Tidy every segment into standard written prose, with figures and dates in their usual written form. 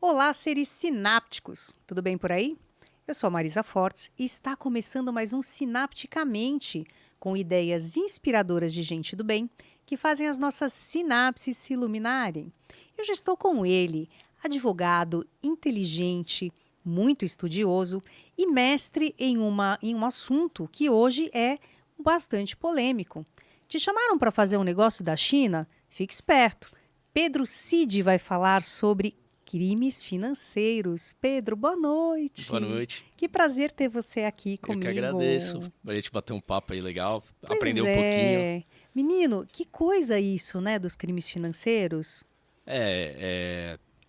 Olá, seres sinápticos! Tudo bem por aí? Eu sou a Marisa Fortes e está começando mais um Sinapticamente, com ideias inspiradoras de gente do bem que fazem as nossas sinapses se iluminarem. Eu já estou com ele, advogado, inteligente, muito estudioso e mestre em um assunto que hoje é bastante polêmico. Te chamaram para fazer um negócio da China? Fique esperto. Pedro Cid vai falar sobre crimes financeiros. Pedro, boa Boa noite. noite. Que prazer ter você aqui Eu que comigo. agradeço. A gente bater um papo aí legal, aprender Pois um pouquinho. é. Menino, que coisa isso, né, dos crimes financeiros?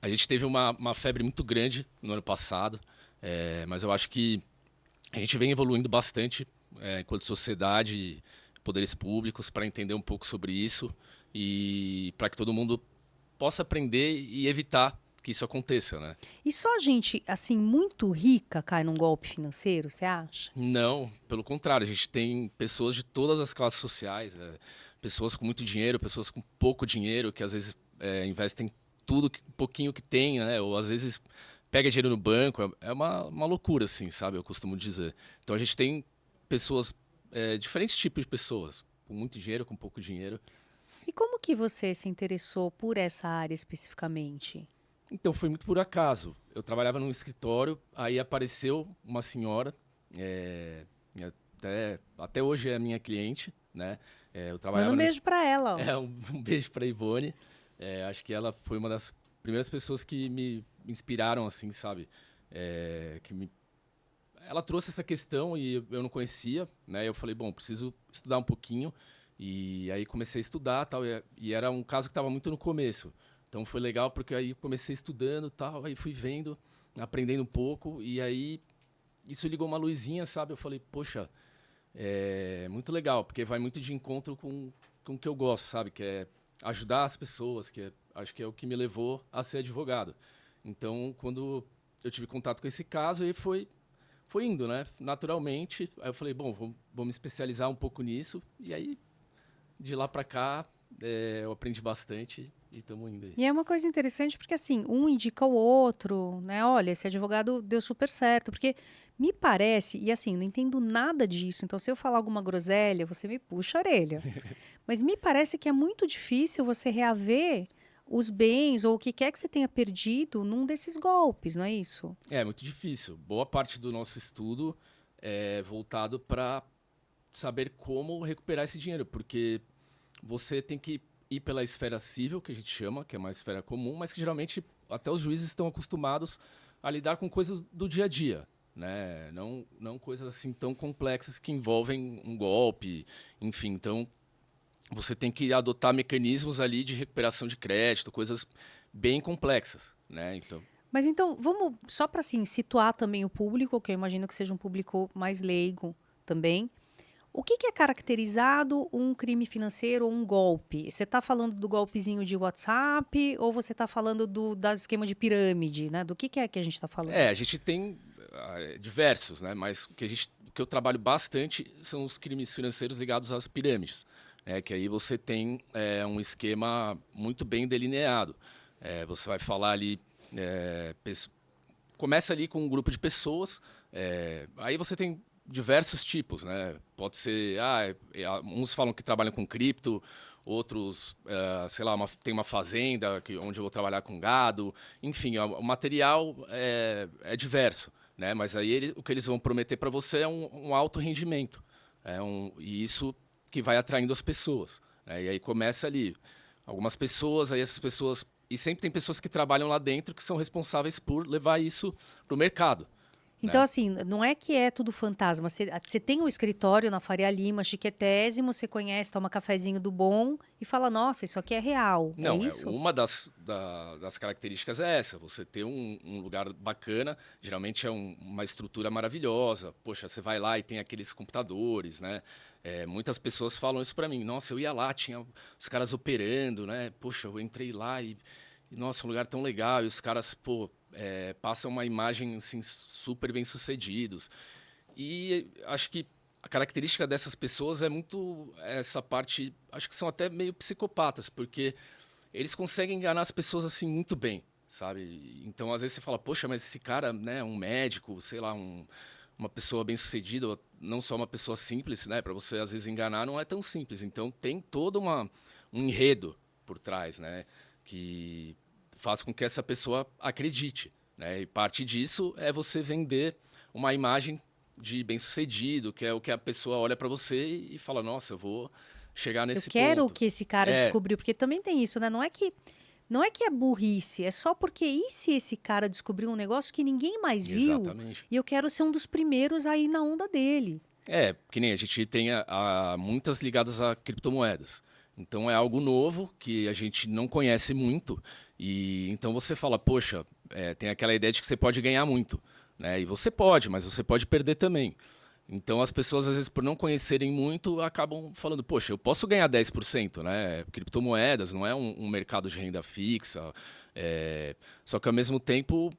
A gente teve uma febre muito grande no ano passado, mas eu acho que a gente vem evoluindo bastante enquanto sociedade, e poderes públicos, para entender um pouco sobre isso e para que todo mundo possa aprender e evitar que isso aconteça, né? E só gente, assim, muito rica cai num golpe financeiro, você acha? Não, pelo contrário, a gente tem pessoas de todas as classes sociais, pessoas com muito dinheiro, pessoas com pouco dinheiro, que às vezes investem tudo, um pouquinho que tem, né? Ou às vezes pega dinheiro no banco, é uma loucura, assim, sabe? Eu costumo dizer. Então a gente tem pessoas, diferentes tipos de pessoas, com muito dinheiro, com pouco dinheiro. E como que você se interessou por essa área especificamente? Então foi muito por acaso. Eu trabalhava num escritório, aí apareceu uma senhora, é, até hoje é a minha cliente, né? Eu Manda trabalhava um no, beijo pra ela, ó. um beijo para Ivone. Acho que ela foi uma das primeiras pessoas que me inspiraram, assim, sabe? Ela trouxe essa questão e eu não conhecia, né? Eu falei, bom, preciso estudar um pouquinho. E aí comecei a estudar, tal, e era um caso que estava muito no começo. Então foi legal porque aí comecei estudando, tal, aí fui vendo, aprendendo um pouco e aí isso ligou uma luzinha, sabe? Eu falei, poxa, é muito legal, porque vai muito de encontro com o que eu gosto, sabe? Que é ajudar as pessoas, acho que é o que me levou a ser advogado. Então, quando eu tive contato com esse caso, aí foi indo, né? Naturalmente. Aí eu falei, bom, vou me especializar um pouco nisso. E aí, de lá para cá, eu aprendi bastante e estamos indo aí. E é uma coisa interessante porque, assim, um indica o outro, né? Olha, esse advogado deu super certo. Porque me parece, e assim, não entendo nada disso, então se eu falar alguma groselha, você me puxa a orelha. Mas me parece que é muito difícil você reaver os bens ou o que quer que você tenha perdido num desses golpes, não é isso? É muito difícil. Boa parte do nosso estudo é voltado para saber como recuperar esse dinheiro, porque você tem que ir pela esfera civil, que a gente chama, que é uma esfera comum, mas que geralmente até os juízes estão acostumados a lidar com coisas do dia a dia, né? Não coisas assim tão complexas que envolvem um golpe, enfim. Então, você tem que adotar mecanismos ali de recuperação de crédito, coisas bem complexas, né? Então, Mas então, vamos só para assim, situar também o público, que eu imagino que seja um público mais leigo também. O que é caracterizado um crime financeiro ou um golpe? Você está falando do golpezinho de WhatsApp ou você está falando do esquema de pirâmide, né? Do que é que a gente está falando? a gente tem diversos, né? Mas o que eu trabalho bastante são os crimes financeiros ligados às pirâmides, né? Que aí você tem um esquema muito bem delineado. Você vai falar ali, começa ali com um grupo de pessoas, aí você tem diversos tipos, né? Pode ser, uns falam que trabalham com cripto, outros, sei lá, tem uma fazenda onde eu vou trabalhar com gado, enfim, o material é diverso, né? Mas aí o que eles vão prometer para você é um alto rendimento, e isso que vai atraindo as pessoas, né? E aí começa ali, algumas pessoas, aí essas pessoas, e sempre tem pessoas que trabalham lá dentro que são responsáveis por levar isso para o mercado, Então, né? assim, não é que é tudo fantasma. Você tem um escritório na Faria Lima, chiquetésimo, você conhece, toma cafezinho do bom e fala, nossa, isso aqui é real. É Não, isso? uma das características é essa, você ter um lugar bacana, geralmente é uma estrutura maravilhosa. Poxa, você vai lá e tem aqueles computadores, né? Muitas pessoas falam isso para mim. Nossa, eu ia lá, tinha os caras operando, né? Poxa, eu entrei lá e nossa, um lugar tão legal. E os caras, pô, passam uma imagem assim, super bem sucedidos. E acho que a característica dessas pessoas é muito essa parte, acho que são até meio psicopatas, porque eles conseguem enganar as pessoas assim muito bem, sabe? Então, às vezes você fala, poxa, mas esse cara, né, um médico, sei lá, uma pessoa bem-sucedida, não só uma pessoa simples, né, para você às vezes enganar, não é tão simples. Então, tem todo um enredo por trás, né, que faz com que essa pessoa acredite, né? E parte disso é você vender uma imagem de bem-sucedido, que é o que a pessoa olha para você e fala, nossa, eu vou chegar Eu nesse quero o ponto. que esse cara descobriu, porque também tem isso, né? Não é que é burrice, é só porque e se esse cara descobriu um negócio que ninguém mais viu Exatamente. e eu quero ser um dos primeiros a ir na onda dele. É, que nem a gente tem muitas ligadas a criptomoedas. Então é algo novo que a gente não conhece muito. E então você fala, poxa, tem aquela ideia de que você pode ganhar muito, né? E você pode, mas você pode perder também. Então as pessoas, às vezes, por não conhecerem muito, acabam falando, poxa, eu posso ganhar 10%, né? Criptomoedas não é um mercado de renda fixa. Só que ao mesmo tempo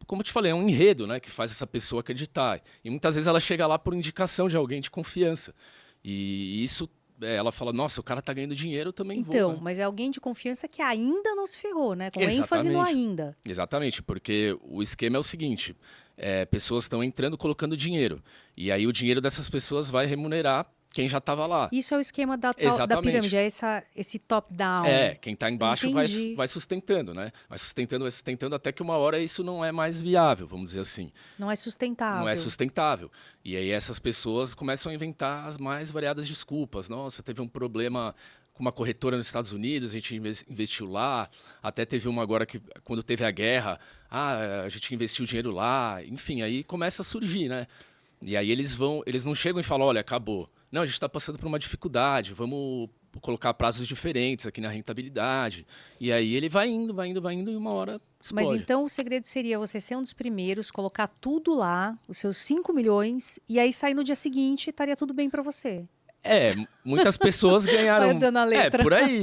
como eu te falei, é um enredo, né, que faz essa pessoa acreditar. E muitas vezes ela chega lá por indicação de alguém de confiança. E isso, ela fala, nossa, o cara tá ganhando dinheiro, eu também vou. Então, Né? mas é alguém de confiança que ainda não se ferrou, né? Com ênfase no Exatamente. ainda. Exatamente, porque o esquema é o seguinte, pessoas estão entrando colocando dinheiro. E aí o dinheiro dessas pessoas vai remunerar quem já estava lá. Isso é o esquema da Exatamente. pirâmide, é esse top-down. Quem está embaixo Entendi. vai sustentando, né? Vai sustentando até que uma hora isso não é mais viável, vamos dizer assim. Não é sustentável. Não é sustentável. E aí essas pessoas começam a inventar as mais variadas desculpas. Nossa, teve um problema com uma corretora nos Estados Unidos, a gente investiu lá. Até teve uma agora que, quando teve a guerra, a gente investiu dinheiro lá. Enfim, aí começa a surgir, né? E aí eles não chegam e falam, olha, acabou. Não, a gente está passando por uma dificuldade, vamos colocar prazos diferentes aqui na rentabilidade. E aí ele vai indo, e uma hora explode. Mas então o segredo seria você ser um dos primeiros, colocar tudo lá, os seus 5 milhões, e aí sair no dia seguinte e estaria tudo bem para você. Muitas pessoas ganharam... Vai dando a letra. Por aí.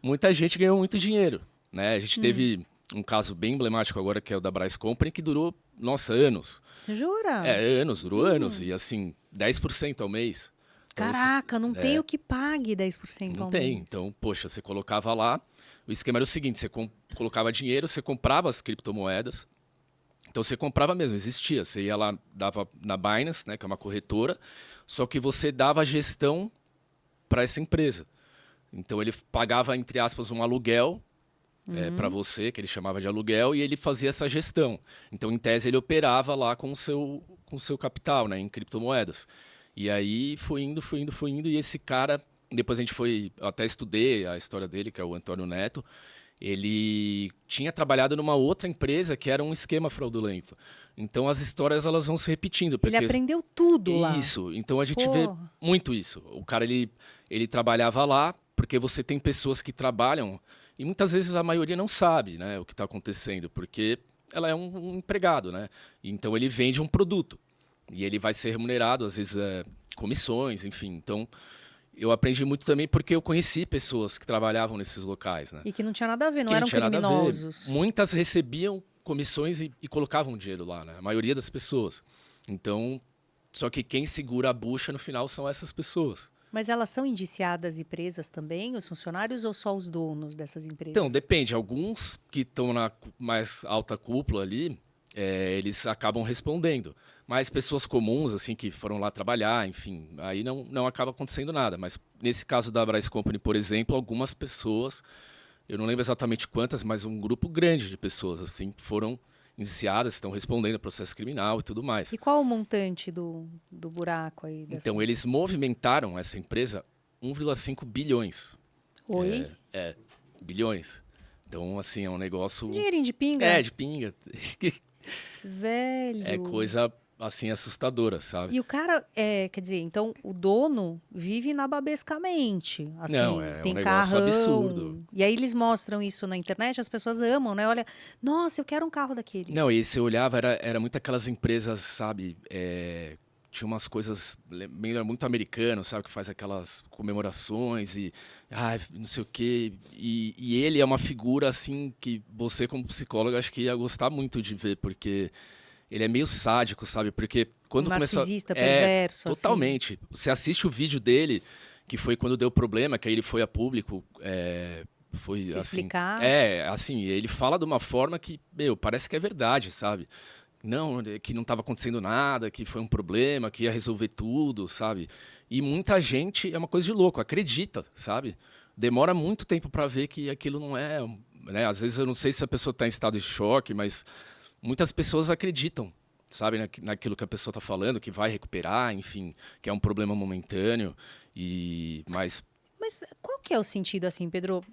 Muita gente ganhou muito dinheiro, né? A gente teve um caso bem emblemático agora, que é o da Bryce Company, que durou, nossa, anos. Jura? Durou anos. E assim, 10% ao mês. Então, Caraca, não tem o que pague 10% não ao tem. mês. Então, poxa, você colocava lá. O esquema era o seguinte: você colocava dinheiro, você comprava as criptomoedas. Então, você comprava mesmo, existia. Você ia lá, dava na Binance, né, que é uma corretora, só que você dava a gestão para essa empresa. Então, ele pagava, entre aspas, um aluguel para você, que ele chamava de aluguel, e ele fazia essa gestão. Então, em tese, ele operava lá com o seu capital, né, em criptomoedas. E aí foi indo, e esse cara, depois eu até estudei a história dele, que é o Antônio Neto, ele tinha trabalhado numa outra empresa que era um esquema fraudulento. Então as histórias elas vão se repetindo. Ele aprendeu tudo lá. Isso, então a gente vê muito isso. O cara, ele trabalhava lá, porque você tem pessoas que trabalham, e muitas vezes a maioria não sabe, né, o que está acontecendo, porque ela é um empregado, né? Então ele vende um produto. E ele vai ser remunerado, às vezes, comissões, enfim. Então, eu aprendi muito também porque eu conheci pessoas que trabalhavam nesses locais, né? E que não tinha nada a ver, não eram criminosos. Muitas recebiam comissões e colocavam dinheiro lá, né? A maioria das pessoas. Então, só que quem segura a bucha no final são essas pessoas. Mas elas são indiciadas e presas também, os funcionários, ou só os donos dessas empresas? Então, depende. Alguns que estão na mais alta cúpula ali, eles acabam respondendo. Mas pessoas comuns, assim, que foram lá trabalhar, enfim, aí não acaba acontecendo nada. Mas nesse caso da Bryce Company, por exemplo, algumas pessoas, eu não lembro exatamente quantas, mas um grupo grande de pessoas, assim, foram indiciadas, estão respondendo a processo criminal e tudo mais. E qual o montante do buraco aí? Então, eles movimentaram essa empresa 1,5 bilhões. Oi? Bilhões. Então, assim, é um negócio... Dinheirinho de pinga? De pinga. Velho. É coisa, assim, assustadora, sabe? E o cara, quer dizer, então o dono vive nababescamente. Assim, Não, é tem um negócio carrão. absurdo. E aí eles mostram isso na internet, as pessoas amam, né? Olha, nossa, eu quero um carro daquele. Não, e você olhava, era muito aquelas empresas, sabe? Tinha umas coisas muito americanas, sabe? Que faz aquelas comemorações e não sei o quê. E ele é uma figura, assim, que você, como psicólogo, acho que ia gostar muito de ver, porque ele é meio sádico, sabe? Porque quando narcisista, perverso, totalmente. Assim. Você assiste o vídeo dele, que foi quando deu problema, que aí ele foi a público Foi Se assim. explicar. Assim, ele fala de uma forma que, meu, parece que é verdade, sabe? Não, que não estava acontecendo nada, que foi um problema, que ia resolver tudo, sabe? E muita gente, é uma coisa de louco, acredita, sabe? Demora muito tempo para ver que aquilo não é, né? Às vezes eu não sei se a pessoa está em estado de choque, mas muitas pessoas acreditam, sabe, naquilo que a pessoa está falando, que vai recuperar, enfim, que é um problema momentâneo. Mas Mas qual que é o sentido, assim, Pedro?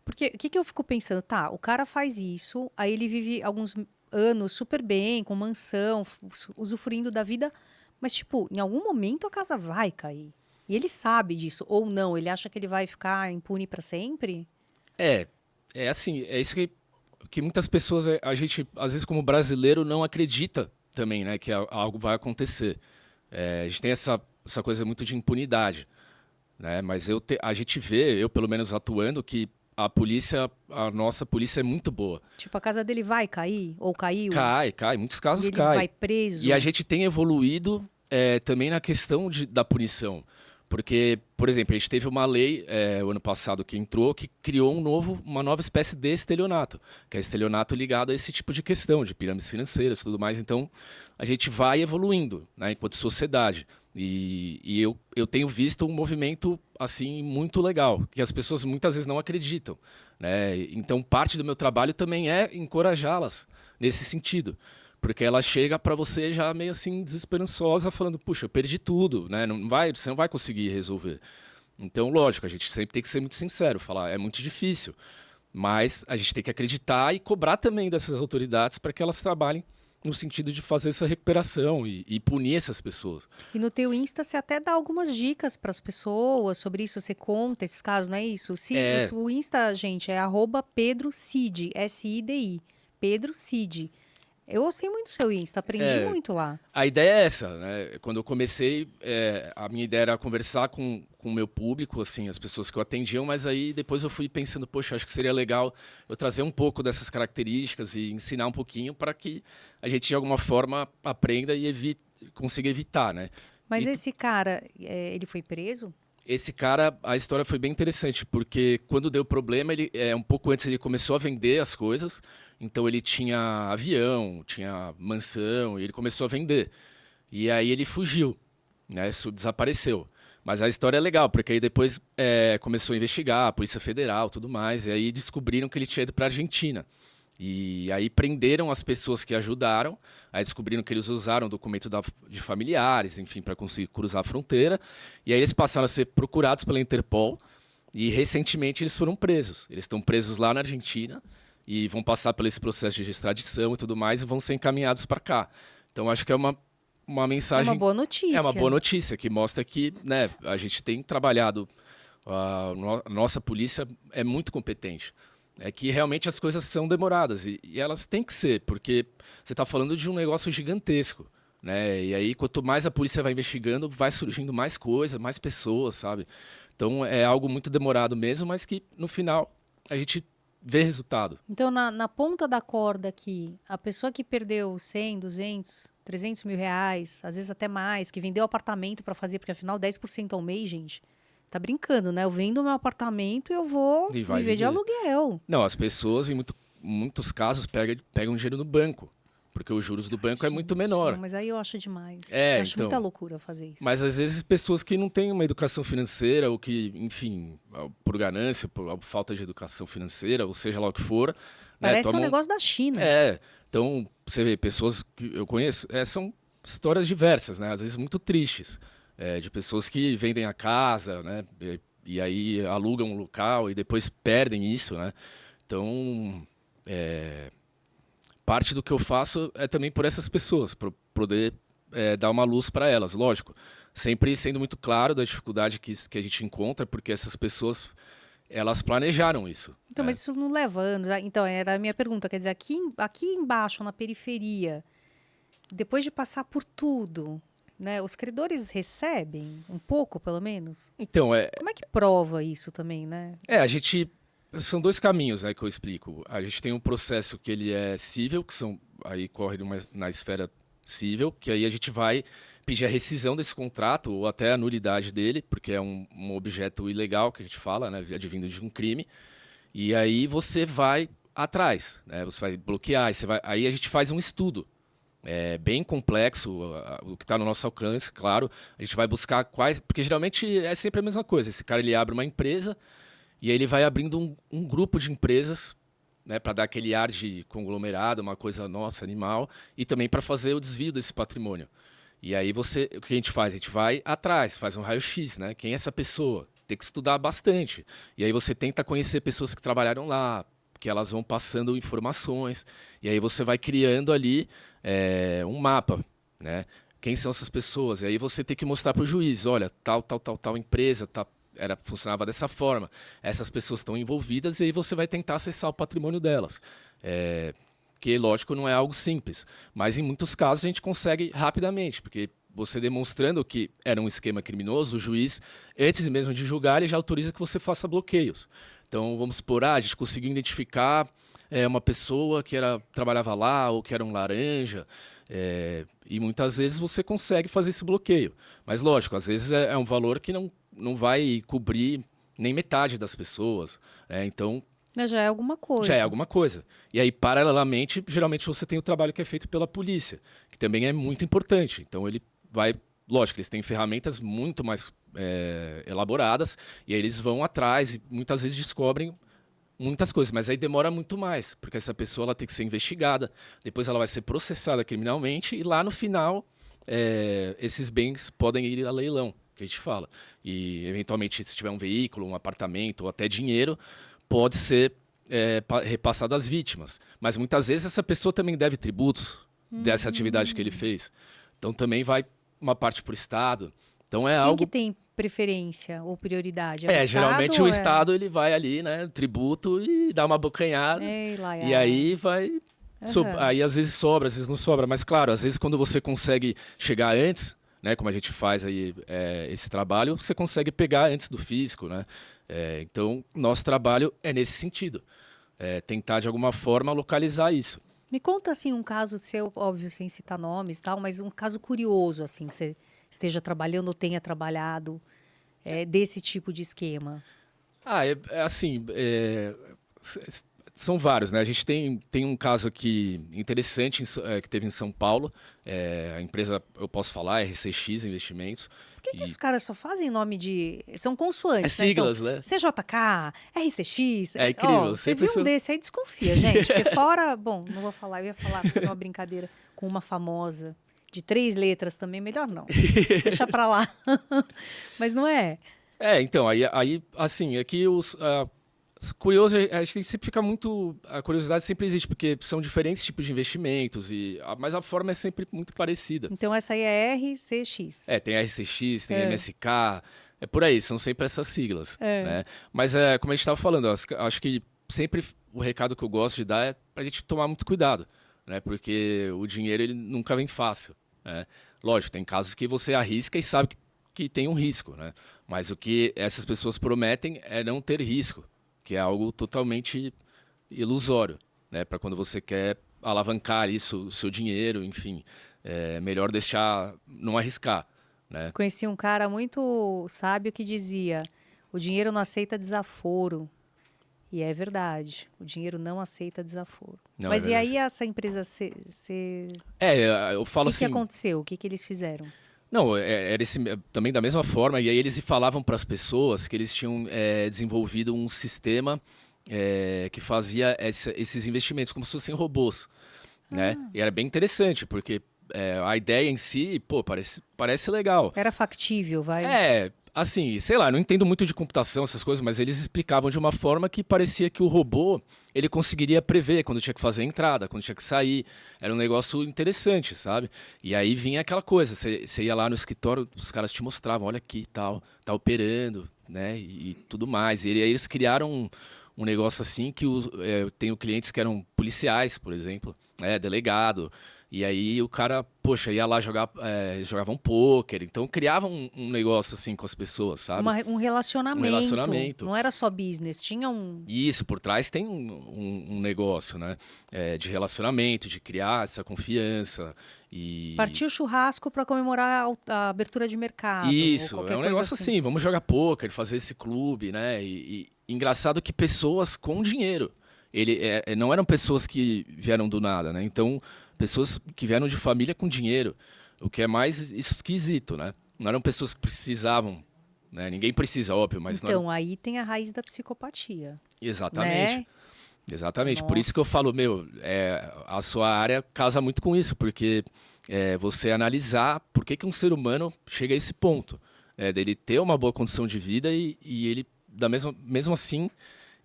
Porque o que, que eu fico pensando? Tá, o cara faz isso, aí ele vive alguns anos super bem, com mansão, usufruindo da vida, mas, tipo, em algum momento a casa vai cair. E ele sabe disso, ou não, ele acha que ele vai ficar impune para sempre? é, é assim, é isso que muitas pessoas, a gente, às vezes como brasileiro, não acredita também, né, que algo vai acontecer. A gente tem essa coisa muito de impunidade, né, mas a gente vê, eu pelo menos atuando, que a nossa polícia é muito boa. Tipo, a casa dele vai cair, ou caiu, Cai, em muitos e casos ele vai cai. preso. E a gente tem evoluído também na questão da punição. Porque, por exemplo, a gente teve uma lei o ano passado que entrou que criou uma nova espécie de estelionato, que é estelionato ligado a esse tipo de questão, de pirâmides financeiras e tudo mais. Então, a gente vai evoluindo, né, enquanto sociedade. E eu tenho visto um movimento assim muito legal, que as pessoas muitas vezes não acreditam, né? Então, parte do meu trabalho também é encorajá-las nesse sentido. Porque ela chega para você já meio assim desesperançosa, falando: puxa, eu perdi tudo, né? Você não vai conseguir resolver. Então, lógico, a gente sempre tem que ser muito sincero, falar: é muito difícil, mas a gente tem que acreditar e cobrar também dessas autoridades para que elas trabalhem no sentido de fazer essa recuperação e punir essas pessoas. E no teu Insta você até dá algumas dicas para as pessoas sobre isso, você conta esses casos, não é isso? É, O Insta, gente, é @PedroCid, SIDI, Pedro Cid. Eu gostei muito do seu Insta, aprendi é, muito lá. A ideia é essa, né? Quando eu comecei, a minha ideia era conversar com o meu público, assim, as pessoas que eu atendiam, mas aí depois eu fui pensando: poxa, acho que seria legal eu trazer um pouco dessas características e ensinar um pouquinho para que a gente, de alguma forma, aprenda e consiga evitar, né? Mas E esse cara, ele foi preso? esse cara, a história foi bem interessante, porque quando deu problema, um pouco antes ele começou a vender as coisas, então ele tinha avião, tinha mansão, e ele começou a vender. E aí ele fugiu, né? Desapareceu. Mas a história é legal, porque aí depois começou a investigar, a Polícia Federal, tudo mais, e aí descobriram que ele tinha ido para a Argentina. E aí prenderam as pessoas que ajudaram, aí descobriram que eles usaram documento de familiares, enfim, para conseguir cruzar a fronteira. E aí eles passaram a ser procurados pela Interpol e recentemente eles foram presos. Eles estão presos lá na Argentina e vão passar por esse processo de extradição e tudo mais e vão ser encaminhados para cá. Então acho que é uma É uma mensagem, boa notícia. é uma boa notícia que mostra que, né, a gente tem trabalhado, a nossa polícia é muito competente. É que realmente as coisas são demoradas e elas têm que ser, porque você está falando de um negócio gigantesco, né? E aí, quanto mais a polícia vai investigando, vai surgindo mais coisa, mais pessoas, sabe? Então, é algo muito demorado mesmo, mas que, no final, a gente vê resultado. Então, na ponta da corda aqui, a pessoa que perdeu 100, 200, 300 mil reais, às vezes até mais, que vendeu apartamento para fazer, porque afinal 10% ao mês, gente, tá brincando, né? Eu vendo meu apartamento e eu vou E vai viver de viver. aluguel. Não, as pessoas, em muitos casos, pegam dinheiro no banco, porque os juros do banco é muito Gente, menor. não, mas aí eu acho demais. É, Eu acho então. muita loucura fazer isso. Mas às vezes pessoas que não têm uma educação financeira, ou que, enfim, por ganância, por falta de educação financeira, ou seja lá o que for, né, Parece um negócio da China. Então, você vê, pessoas que eu conheço, são histórias diversas, né? Às vezes muito tristes, de pessoas que vendem a casa, né? E aí alugam um local e depois perdem isso, né? Então, parte do que eu faço é também por essas pessoas, para poder dar uma luz para elas, lógico. Sempre sendo muito claro da dificuldade que a gente encontra, porque essas pessoas, elas planejaram isso. Então, mas isso não leva anos. Então, era a minha pergunta. Quer dizer, aqui embaixo, na periferia, depois de passar por tudo, né? Os credores recebem um pouco, pelo menos? Então, Como é que prova isso também, né? a gente... São dois caminhos, né, que eu explico. A gente tem um processo que ele é cível, aí corre na esfera cível, que aí a gente vai pedir a rescisão desse contrato ou até a nulidade dele, porque é um objeto ilegal que a gente fala, né, advindo de um crime. E aí você vai atrás, né? Você vai bloquear, aí a gente faz um estudo. É bem complexo, o que está no nosso alcance, claro. A gente vai buscar quais... Porque geralmente é sempre a mesma coisa. Esse cara ele abre uma empresa e aí ele vai abrindo um grupo de empresas, né, para dar aquele ar de conglomerado, uma coisa nossa, animal, e também para fazer o desvio desse patrimônio. E aí o que a gente faz? A gente vai atrás, faz um raio-x, né? Quem é essa pessoa? Tem que estudar bastante. E aí você tenta conhecer pessoas que trabalharam lá, que elas vão passando informações, e aí você vai criando ali um mapa, né? Quem são essas pessoas? E aí você tem que mostrar para o juiz, olha, tal empresa, funcionava dessa forma, essas pessoas estão envolvidas, e aí você vai tentar acessar o patrimônio delas. Que, lógico, não é algo simples, mas em muitos casos a gente consegue rapidamente, porque você demonstrando que era um esquema criminoso, o juiz, antes mesmo de julgar, ele já autoriza que você faça bloqueios. Então, vamos supor, a gente conseguiu identificar uma pessoa que trabalhava lá ou que era um laranja, e muitas vezes você consegue fazer esse bloqueio. Mas, lógico, às vezes é um valor que não vai cobrir nem metade das pessoas. Então, mas já é alguma coisa. já é alguma coisa. E aí, paralelamente, geralmente você tem o trabalho que é feito pela polícia, que também é muito importante. Então, ele vai... Lógico, eles têm ferramentas muito mais elaboradas, e aí eles vão atrás e muitas vezes descobrem muitas coisas, mas aí demora muito mais, porque essa pessoa ela tem que ser investigada, depois ela vai ser processada criminalmente, e lá no final esses bens podem ir a leilão, que a gente fala. E, eventualmente, se tiver um veículo, um apartamento ou até dinheiro, pode ser repassado às vítimas. Mas muitas vezes essa pessoa também deve tributos dessa atividade que ele fez. Então também vai uma parte para o Estado. Então é Quem algo... que tem preferência ou prioridade? É o geralmente Estado o ou Estado ele vai ali, né, tributo e dá uma bocanhada. Ei, lá, E aí vai... Aí às vezes sobra, às vezes não sobra. Mas claro, às vezes quando você consegue chegar antes, né, como a gente faz aí esse trabalho, você consegue pegar antes do fisco, né? Então, nosso trabalho é nesse sentido. Tentar, de alguma forma, localizar isso. Me conta, assim, um caso seu, óbvio, sem citar nomes e tal, mas um caso curioso, assim, que você esteja trabalhando ou tenha trabalhado desse tipo de esquema. Assim, são vários, né? A gente tem um caso aqui interessante que teve em São Paulo. A empresa, eu posso falar, RCX Investimentos. Por que os caras só fazem nome de... São consoantes, siglas, né? né? CJK, RCX... É incrível. Você viu um desse aí, desconfia, gente. Porque fora... Bom, não vou falar, eu ia fazer uma brincadeira com uma famosa de 3 letras também, melhor não. Deixa pra lá. Mas não é? Então, aí assim, aqui curioso, a gente sempre fica muito... A curiosidade sempre existe, porque são diferentes tipos de investimentos, mas a forma é sempre muito parecida. Então essa aí é RCX. Tem RCX, tem MSK, por aí, são sempre essas siglas. Né? Mas, como a gente estava falando, acho que sempre o recado que eu gosto de dar é para a gente tomar muito cuidado, né? Porque o dinheiro ele nunca vem fácil. Né? Lógico, tem casos que você arrisca e sabe que tem um risco, né? Mas o que essas pessoas prometem é não ter risco, que é algo totalmente ilusório, né? Para quando você quer alavancar isso, o seu dinheiro, enfim, é melhor deixar, não arriscar, né? Conheci um cara muito sábio que dizia: o dinheiro não aceita desaforo. E é verdade, o dinheiro não aceita desaforo. Não, mas e aí essa empresa, eu falo o que assim... aconteceu? O que eles fizeram? Não, era também da mesma forma, e aí eles falavam para as pessoas que eles tinham desenvolvido um sistema que fazia esses investimentos como se fossem robôs, né? E era bem interessante, porque a ideia em si, pô, parece legal. Era factível, vai? Assim, sei lá, não entendo muito de computação, essas coisas, mas eles explicavam de uma forma que parecia que o robô, ele conseguiria prever quando tinha que fazer a entrada, quando tinha que sair. Era um negócio interessante, sabe? E aí vinha aquela coisa, você ia lá no escritório, os caras te mostravam, olha aqui, tá operando, né? E tudo mais. E aí eles criaram um negócio assim que eu tenho clientes que eram policiais, por exemplo, delegado. E aí o cara, poxa, ia lá jogar, jogava um pôquer. Então criava um negócio assim com as pessoas, sabe? Um relacionamento. Um relacionamento. Não era só business, tinha um. E isso, por trás tem um negócio, né? De relacionamento, de criar essa confiança. E Partiu o churrasco para comemorar a abertura de mercado. isso, ou é qualquer um coisa negócio assim, vamos jogar pôquer, fazer esse clube, né? E engraçado que pessoas com dinheiro. Não eram pessoas que vieram do nada, né? Então, pessoas que vieram de família com dinheiro, o que é mais esquisito, né? Não eram pessoas que precisavam, né? Ninguém precisa, óbvio, mas não Então, eram... aí tem a raiz da psicopatia. Exatamente. Né? Exatamente. Por isso que eu Nossa. falo, a sua área casa muito com isso, porque você analisar por que um ser humano chega a esse ponto, dele ter uma boa condição de vida e ele, mesmo assim,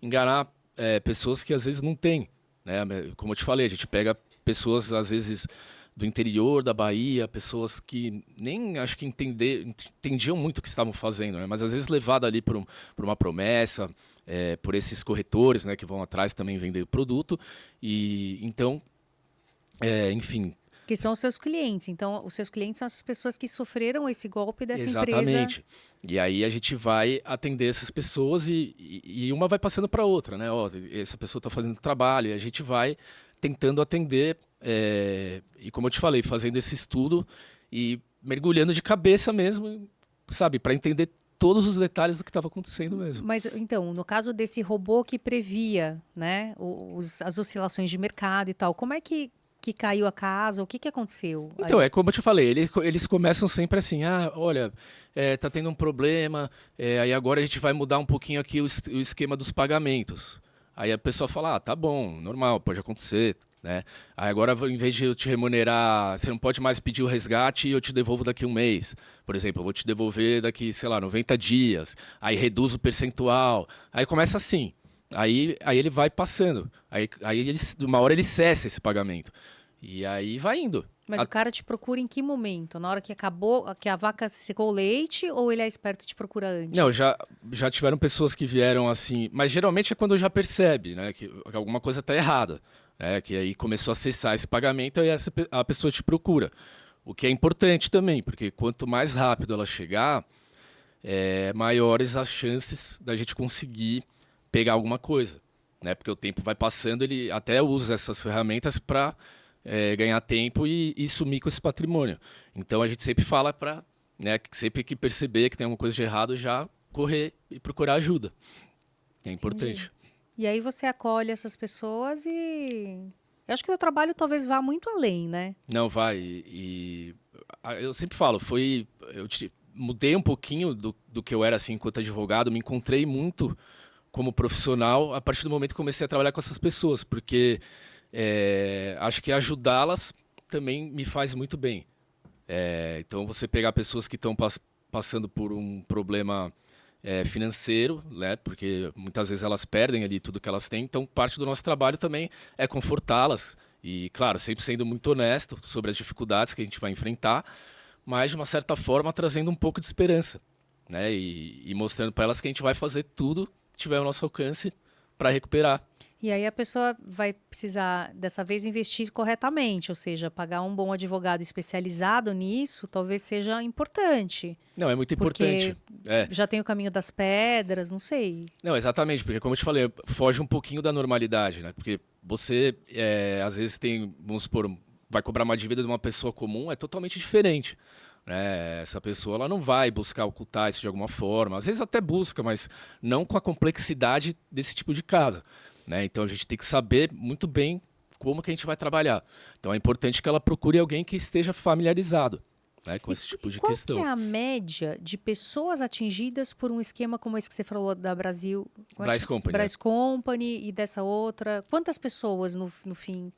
enganar pessoas que às vezes não têm, né? Como eu te falei, a gente pega pessoas, às vezes, do interior da Bahia, pessoas que nem acho que entendiam muito o que estavam fazendo, né? Mas às vezes levado ali por uma promessa, por esses corretores, né, que vão atrás também vender o produto. E então, enfim. Que são os seus clientes. Então, os seus clientes são as pessoas que sofreram esse golpe dessa empresa. Exatamente. E aí a gente vai atender essas pessoas e uma vai passando para outra, né? Ó, essa pessoa está fazendo trabalho e a gente vai tentando atender e como eu te falei, fazendo esse estudo e mergulhando de cabeça mesmo, sabe, para entender todos os detalhes do que estava acontecendo mesmo. Mas, então, no caso desse robô que previa, né, as oscilações de mercado e tal, como é que caiu a casa? O que aconteceu? Então, como eu te falei, eles começam sempre assim, olha, tá tendo um problema, aí agora a gente vai mudar um pouquinho aqui o esquema dos pagamentos. Aí a pessoa fala, tá bom, normal, pode acontecer, né? Aí agora, em vez de eu te remunerar, você não pode mais pedir o resgate e eu te devolvo daqui um mês. Por exemplo, eu vou te devolver daqui, sei lá, 90 dias. Aí reduz o percentual. Aí começa assim. Aí ele vai passando. Aí uma hora ele cessa esse pagamento. E aí vai indo. Mas o cara te procura em que momento? Na hora que acabou, que a vaca secou o leite, ou ele é esperto e te procura antes? Não, já tiveram pessoas que vieram assim, mas geralmente é quando já percebe, né, que alguma coisa está errada, né, que aí começou a acessar esse pagamento e a pessoa te procura. O que é importante também, porque quanto mais rápido ela chegar, maiores as chances da gente conseguir pegar alguma coisa, né, porque o tempo vai passando, ele até usa essas ferramentas para ganhar tempo e sumir com esse patrimônio. Então a gente sempre fala para, né, que sempre que perceber que tem alguma coisa de errado, já correr e procurar ajuda. É importante. Entendi. E aí você acolhe essas pessoas e... Eu acho que o teu trabalho talvez vá muito além, né? Não, vai. Eu sempre falo, mudei um pouquinho do que eu era assim enquanto advogado, me encontrei muito como profissional a partir do momento que comecei a trabalhar com essas pessoas, porque acho que ajudá-las também me faz muito bem. Então, você pegar pessoas que estão passando por um problema financeiro, né? Porque muitas vezes elas perdem ali tudo que elas têm. Então, parte do nosso trabalho também é confortá-las. E, claro, sempre sendo muito honesto sobre as dificuldades que a gente vai enfrentar, mas, de uma certa forma, trazendo um pouco de esperança, né? E mostrando para elas que a gente vai fazer tudo que tiver ao nosso alcance para recuperar. E aí a pessoa vai precisar, dessa vez, investir corretamente, ou seja, pagar um bom advogado especializado nisso, talvez seja importante. Não, é muito importante. Já tem o caminho das pedras, não sei. Não, exatamente, porque como eu te falei, foge um pouquinho da normalidade, né? Porque você, às vezes vamos supor, vai cobrar uma dívida de uma pessoa comum, é totalmente diferente. Né? Essa pessoa ela não vai buscar ocultar isso de alguma forma. Às vezes até busca, mas não com a complexidade desse tipo de caso. Né? Então a gente tem que saber muito bem como que a gente vai trabalhar. Então é importante que ela procure alguém que esteja familiarizado, né, com esse tipo de questão. Qual que é a média de pessoas atingidas por um esquema como esse que você falou da Bryce Company. Bryce Company e dessa outra? Quantas pessoas no fim?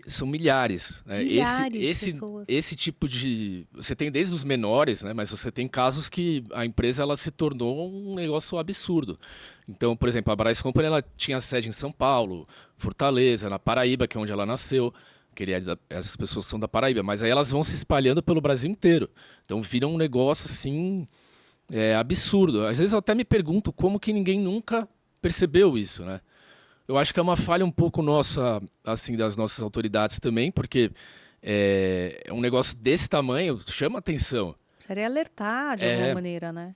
São milhares. Né? Milhares de pessoas. Esse tipo de... Você tem desde os menores, né? Mas você tem casos que a empresa ela se tornou um negócio absurdo. Então, por exemplo, a Bryce Company ela tinha sede em São Paulo, Fortaleza, na Paraíba, que é onde ela nasceu. Essas pessoas são da Paraíba, mas aí elas vão se espalhando pelo Brasil inteiro. Então, vira um negócio assim absurdo. Às vezes eu até me pergunto como que ninguém nunca percebeu isso, né? Eu acho que é uma falha um pouco nossa, assim, das nossas autoridades também, porque é um negócio desse tamanho, chama atenção. Precisaria alertar de alguma maneira, né?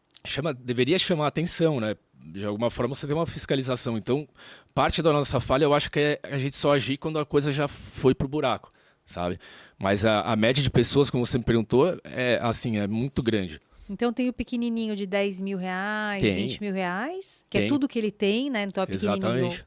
Deveria chamar atenção, né? De alguma forma você tem uma fiscalização. Então, parte da nossa falha eu acho que é a gente só agir quando a coisa já foi pro buraco, sabe? Mas a média de pessoas, como você me perguntou, é muito grande. Então tem o pequenininho de 10 mil reais, Tem. 20 mil reais, que é Tem. tudo que ele tem, né? Então é pequenininho. Exatamente.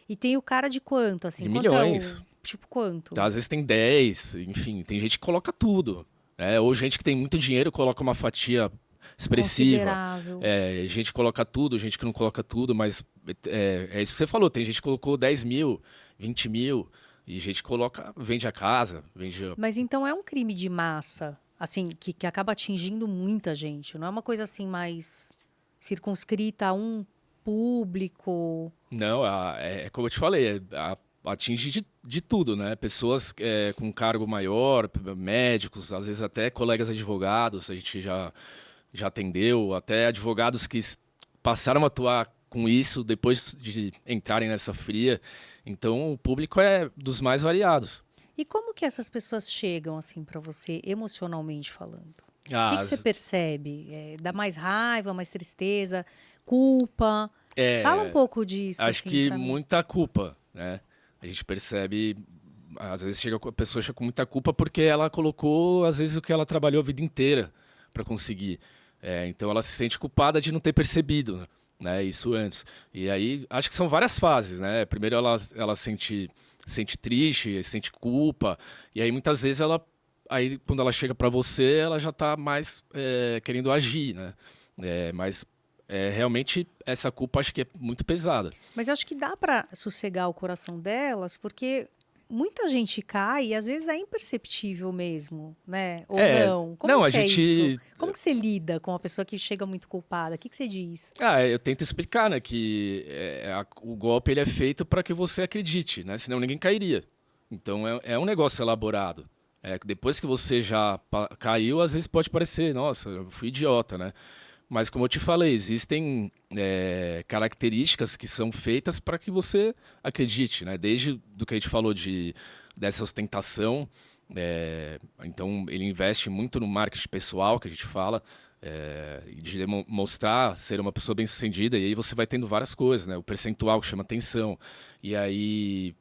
E tem o cara de quanto, assim? De Quanto milhões. é o... Tipo quanto? Às vezes tem 10, enfim, tem gente que coloca tudo. Né? Ou gente que tem muito dinheiro coloca uma fatia expressiva. Considerável. Gente que coloca tudo, gente que não coloca tudo, mas é isso que você falou. Tem gente que colocou 10 mil, 20 mil, e gente que coloca, vende a casa, vende. Mas então é um crime de massa, assim, que acaba atingindo muita gente. Não é uma coisa assim mais circunscrita a um público. Não, é como eu te falei, atinge de tudo, né? Pessoas com cargo maior, médicos, às vezes até colegas advogados, a gente já atendeu, até advogados que passaram a atuar com isso depois de entrarem nessa fria. Então, o público é dos mais variados. E como que essas pessoas chegam assim para você, emocionalmente falando? O que você As- percebe? Dá mais raiva, mais tristeza, culpa? Fala um pouco disso, Acho assim, que pra mim. muita culpa, né? A gente percebe, às vezes a pessoa chega com muita culpa porque ela colocou, às vezes, o que ela trabalhou a vida inteira para conseguir. Então ela se sente culpada de não ter percebido, né, isso antes. E aí, acho que são várias fases, né? Primeiro ela sente triste, sente culpa, e aí muitas vezes aí quando ela chega para você, ela já está mais querendo agir, né? Mas realmente essa culpa acho que é muito pesada. Mas eu acho que dá para sossegar o coração delas, porque muita gente cai e às vezes é imperceptível mesmo, né? Ou não? Como Não, a que é gente. isso? Como que você lida com uma pessoa que chega muito culpada? O que você diz? Eu tento explicar, né, que o golpe ele é feito para que você acredite, né? Senão ninguém cairia. Então é um negócio elaborado. Depois que você já caiu, às vezes pode parecer, nossa, eu fui idiota, né? Mas como eu te falei, existem características que são feitas para que você acredite, né? Desde do que a gente falou dessa ostentação. Então ele investe muito no marketing pessoal, que a gente fala, de mostrar ser uma pessoa bem-sucedida, e aí você vai tendo várias coisas, né? O percentual que chama atenção, e aí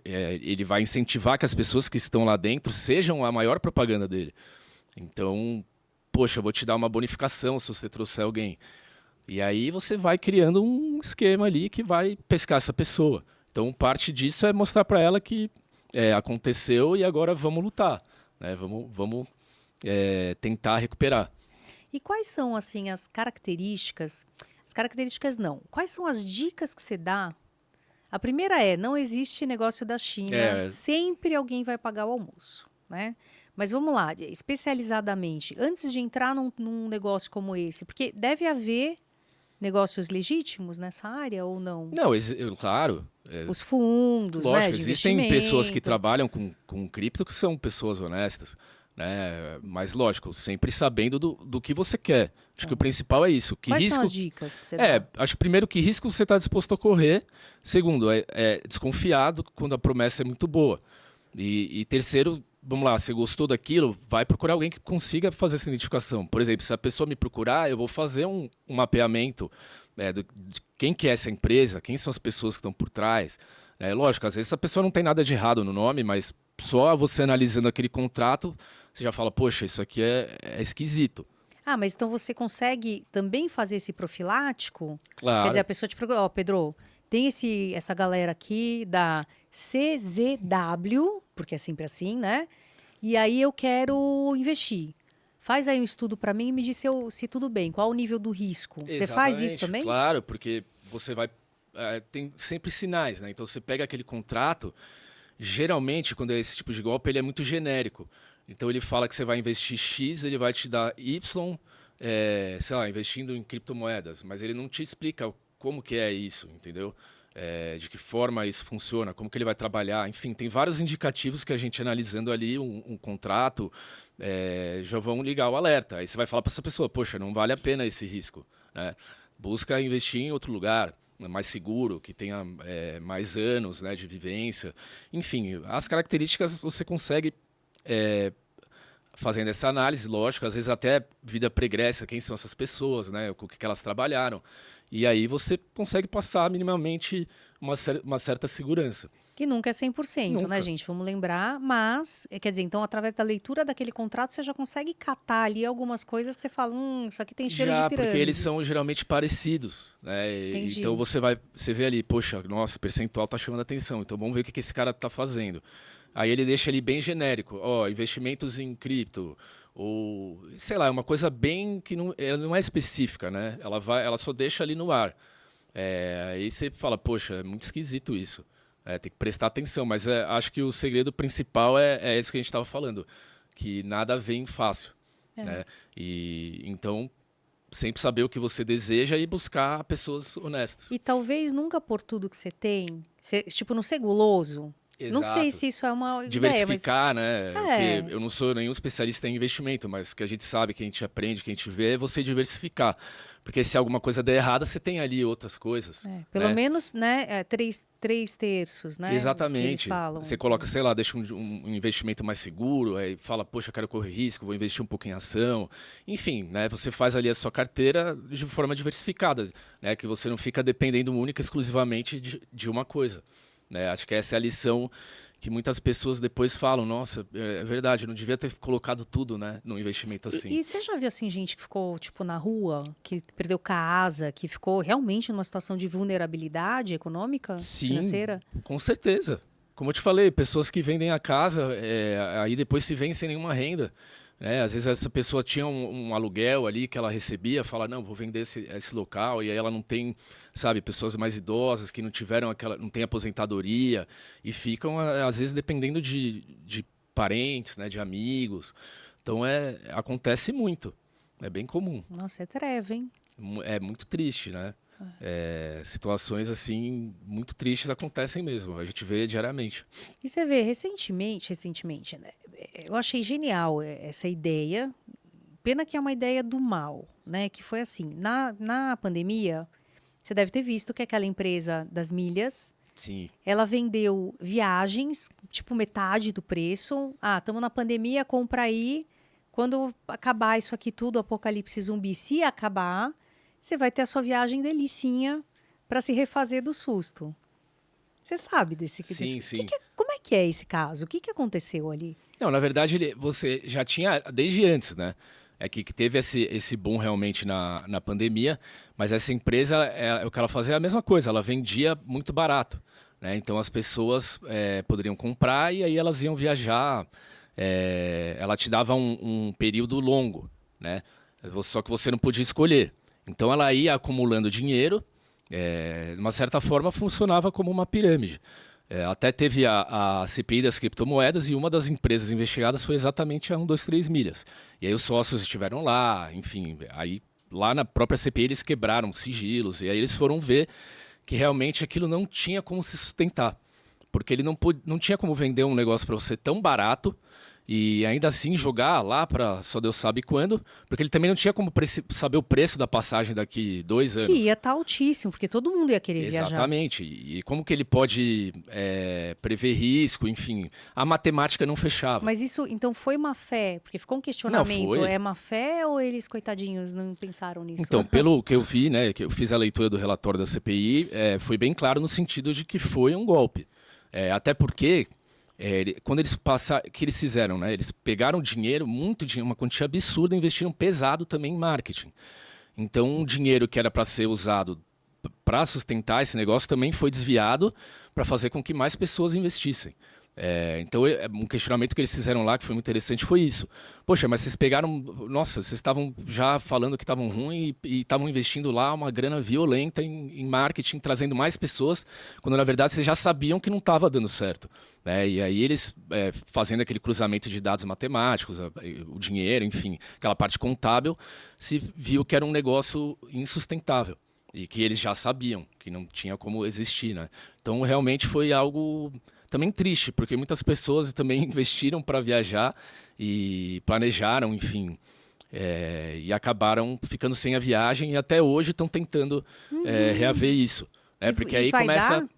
ele vai incentivar que as pessoas que estão lá dentro sejam a maior propaganda dele. Então, poxa, eu vou te dar uma bonificação se você trouxer alguém. E aí você vai criando um esquema ali que vai pescar essa pessoa. Então, parte disso é mostrar para ela que aconteceu e agora vamos lutar, né? Vamos tentar recuperar. E quais são, assim, as características? As características não. Quais são as dicas que você dá? A primeira não existe negócio da China. Sempre alguém vai pagar o almoço, né? Mas vamos lá, especializadamente, antes de entrar num negócio como esse, porque deve haver negócios legítimos nessa área ou não? Não, claro. Os fundos, Lógico, né, de existem pessoas que investimento. trabalham com cripto que são pessoas honestas, né? Mas, lógico, sempre sabendo do que você quer. Acho que o principal é isso. Quais são as dicas que você dá? Acho que primeiro, que risco você está disposto a correr. Segundo, desconfiado quando a promessa é muito boa. E terceiro, vamos lá, você gostou daquilo, vai procurar alguém que consiga fazer essa identificação. Por exemplo, se a pessoa me procurar, eu vou fazer um mapeamento de quem que é essa empresa, quem são as pessoas que estão por trás. Lógico, às vezes a pessoa não tem nada de errado no nome, mas só você analisando aquele contrato, você já fala, poxa, isso aqui é esquisito. Ah, mas então você consegue também fazer esse profilático? Claro. Quer dizer, a pessoa te procura, Pedro, tem essa galera aqui da CZW, porque é sempre assim, né? E aí eu quero investir. Faz aí um estudo para mim e me diz se tudo bem, qual o nível do risco. Você faz isso também? Claro, porque você vai... tem sempre sinais, né? Então você pega aquele contrato, geralmente quando é esse tipo de golpe, ele é muito genérico. Então ele fala que você vai investir X, ele vai te dar Y, sei lá, investindo em criptomoedas, mas ele não te explica como que é isso, entendeu? De que forma isso funciona, como que ele vai trabalhar, enfim, tem vários indicativos que a gente analisando ali um contrato, já vão ligar o alerta. Aí você vai falar para essa pessoa, poxa, não vale a pena esse risco, né? Busca investir em outro lugar, mais seguro, que tenha mais anos, né, de vivência. Enfim, as características você consegue fazendo essa análise, lógico, às vezes até vida pregressa, quem são essas pessoas, né, com o que elas trabalharam. E aí você consegue passar minimamente uma certa segurança. Que nunca é 100%, né, Nunca. gente? Vamos lembrar, mas, quer dizer, então, através da leitura daquele contrato, você já consegue catar ali algumas coisas que você fala, isso aqui tem cheiro de Já, pirâmide. porque eles são geralmente parecidos, né? Entendi. Então você vê ali, poxa, nossa, o percentual tá chamando a atenção, então vamos ver o que esse cara tá fazendo. Aí ele deixa ali bem genérico, ó, investimentos em cripto, ou, sei lá, é uma coisa bem que ela não é específica, né? Ela só deixa ali no ar. Aí você fala, poxa, é muito esquisito isso. Tem que prestar atenção, mas acho que o segredo principal é isso que a gente estava falando, que nada vem fácil. Né? E então sempre saber o que você deseja e buscar pessoas honestas. E talvez nunca por tudo que você tem, tipo, não ser guloso. Exato. Não sei se isso é uma diversificar, ideia, mas... né? Porque eu não sou nenhum especialista em investimento, mas o que a gente sabe, que a gente aprende, que a gente vê, é você diversificar. Porque se alguma coisa der errada, você tem ali outras coisas. Pelo né? menos, né, 3/3, né? Exatamente. Que eles falam. Você coloca, sei lá, deixa um investimento mais seguro, aí fala, poxa, eu quero correr risco, vou investir um pouco em ação. Enfim, né? Você faz ali a sua carteira de forma diversificada, né? Que você não fica dependendo única e exclusivamente de uma coisa. Né? Acho que essa é a lição que muitas pessoas depois falam, nossa, é verdade, eu não devia ter colocado tudo, né, num investimento assim. E você já viu assim gente que ficou tipo na rua, que perdeu casa, que ficou realmente numa situação de vulnerabilidade econômica, financeira? Com certeza. Como eu te falei, pessoas que vendem a casa, aí depois se vêm sem nenhuma renda. Às vezes essa pessoa tinha um aluguel ali que ela recebia, fala, não, vou vender esse local, e aí ela não tem, sabe, pessoas mais idosas que não tiveram não tem aposentadoria, e ficam, às vezes, dependendo de parentes, né, de amigos. Então, acontece muito, é bem comum. Nossa, é treva, hein? É muito triste, né? Situações assim, muito tristes acontecem mesmo, a gente vê diariamente. E você vê, recentemente, né? Eu achei genial essa ideia, pena que é uma ideia do mal, né? Que foi assim, na pandemia, você deve ter visto que aquela empresa das milhas, Sim. Ela vendeu viagens, tipo metade do preço. Estamos na pandemia, compra aí. Quando acabar isso aqui tudo, apocalipse zumbi, se acabar, você vai ter a sua viagem delicinha para se refazer do susto. Você sabe desse... Sim, sim. Como é que é esse caso? O que aconteceu ali? Não, na verdade, você já tinha desde antes, né? É que teve esse boom realmente na pandemia, mas essa empresa, o que ela fazia é a mesma coisa, ela vendia muito barato. Né? Então as pessoas poderiam comprar e aí elas iam viajar. Ela te dava um período longo, né? Só que você não podia escolher. Então ela ia acumulando dinheiro, de uma certa forma funcionava como uma pirâmide. Até teve a CPI das criptomoedas e uma das empresas investigadas foi exatamente a 123 Milhas. E aí os sócios estiveram lá, enfim, aí lá na própria CPI eles quebraram sigilos e aí eles foram ver que realmente aquilo não tinha como se sustentar. Porque ele não tinha como vender um negócio para você tão barato e ainda assim jogar lá para só Deus sabe quando, porque ele também não tinha como saber o preço da passagem daqui 2 anos. Que ia estar altíssimo, porque todo mundo ia querer viajar. Exatamente. E como que ele pode prever risco, enfim. A matemática não fechava. Mas isso, então, foi má fé? Porque ficou um questionamento. Não, foi. É má fé ou eles, coitadinhos, não pensaram nisso? Então, pelo que eu vi, né, que eu fiz a leitura do relatório da CPI, foi bem claro no sentido de que foi um golpe. Até porque... quando eles passaram, o que eles fizeram, né? Eles pegaram dinheiro, muito dinheiro, uma quantia absurda, e investiram pesado também em marketing. Então, um dinheiro que era para ser usado para sustentar esse negócio também foi desviado para fazer com que mais pessoas investissem. Então, um questionamento que eles fizeram lá, que foi muito interessante, foi isso. Poxa, mas vocês pegaram... Nossa, vocês estavam já falando que estavam ruins e estavam investindo lá uma grana violenta em marketing, trazendo mais pessoas, quando na verdade vocês já sabiam que não estava dando certo. E aí eles, fazendo aquele cruzamento de dados matemáticos, o dinheiro, enfim, aquela parte contábil, se viu que era um negócio insustentável. E que eles já sabiam que não tinha como existir. Né? Então, realmente foi algo... também triste, porque muitas pessoas também investiram para viajar e planejaram, enfim, e acabaram ficando sem a viagem e até hoje estão tentando reaver isso. Porque aí vai começa... dar?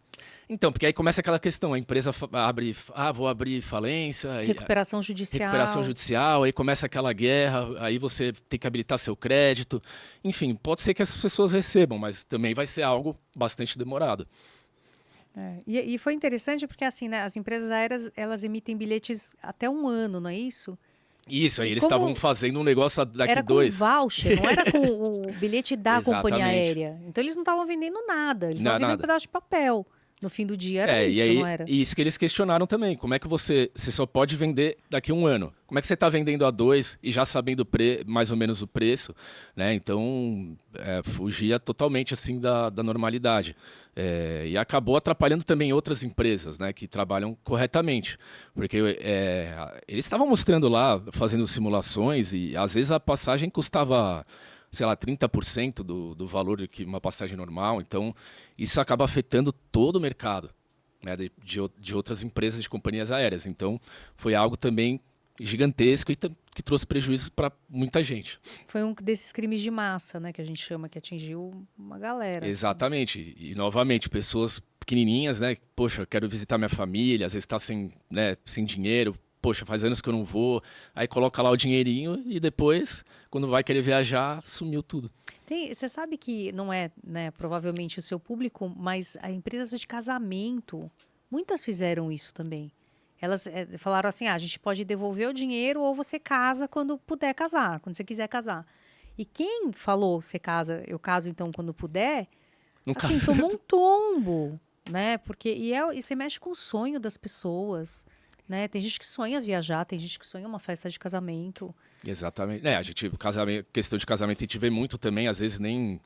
Então, porque aí começa aquela questão, a empresa abre, vou abrir falência, aí, Recuperação judicial. recuperação judicial, aí começa aquela guerra, aí você tem que habilitar seu crédito. Enfim, pode ser que essas pessoas recebam, mas também vai ser algo bastante demorado. E foi interessante porque assim, né, as empresas aéreas elas emitem bilhetes até 1 ano, não é isso? Isso, aí E eles como estavam fazendo um negócio daqui era com 2. voucher, não era com o bilhete da companhia Exatamente. aérea. Então eles não estavam vendendo nada, eles Não, estavam vendendo um nada. pedaço de papel. No fim do dia era E isso, aí, não era? e isso que eles questionaram também. Como é que você só pode vender daqui a 1 ano? Como é que você está vendendo a 2 e já sabendo mais ou menos o preço, né? Então, fugia totalmente assim da normalidade. E acabou atrapalhando também outras empresas, né, que trabalham corretamente. Porque eles estavam mostrando lá, fazendo simulações, e às vezes a passagem custava, sei lá, 30% do valor que uma passagem normal. Então, isso acaba afetando todo o mercado, né, de outras empresas de companhias aéreas. Então, foi algo também gigantesco e que trouxe prejuízos para muita gente. Foi um desses crimes de massa, né, que a gente chama, que atingiu uma galera. Exatamente. E, novamente, pessoas pequenininhas, né? Poxa, eu quero visitar minha família, às vezes está sem, né, sem dinheiro. Poxa, faz anos que eu não vou. Aí coloca lá o dinheirinho e depois, quando vai querer viajar, sumiu tudo. Você sabe que não é, né, provavelmente o seu público, mas as empresas de casamento, muitas fizeram isso também. Elas falaram assim, a gente pode devolver o dinheiro ou você casa quando puder casar, quando você quiser casar. E quem falou, você casa, eu caso então quando puder, No assim, caso, tomou um tombo, né? Porque, e você mexe com o sonho das pessoas, né? Tem gente que sonha viajar, tem gente que sonha uma festa de casamento. exatamente. A gente, questão de casamento, a gente vê muito também, às vezes nem.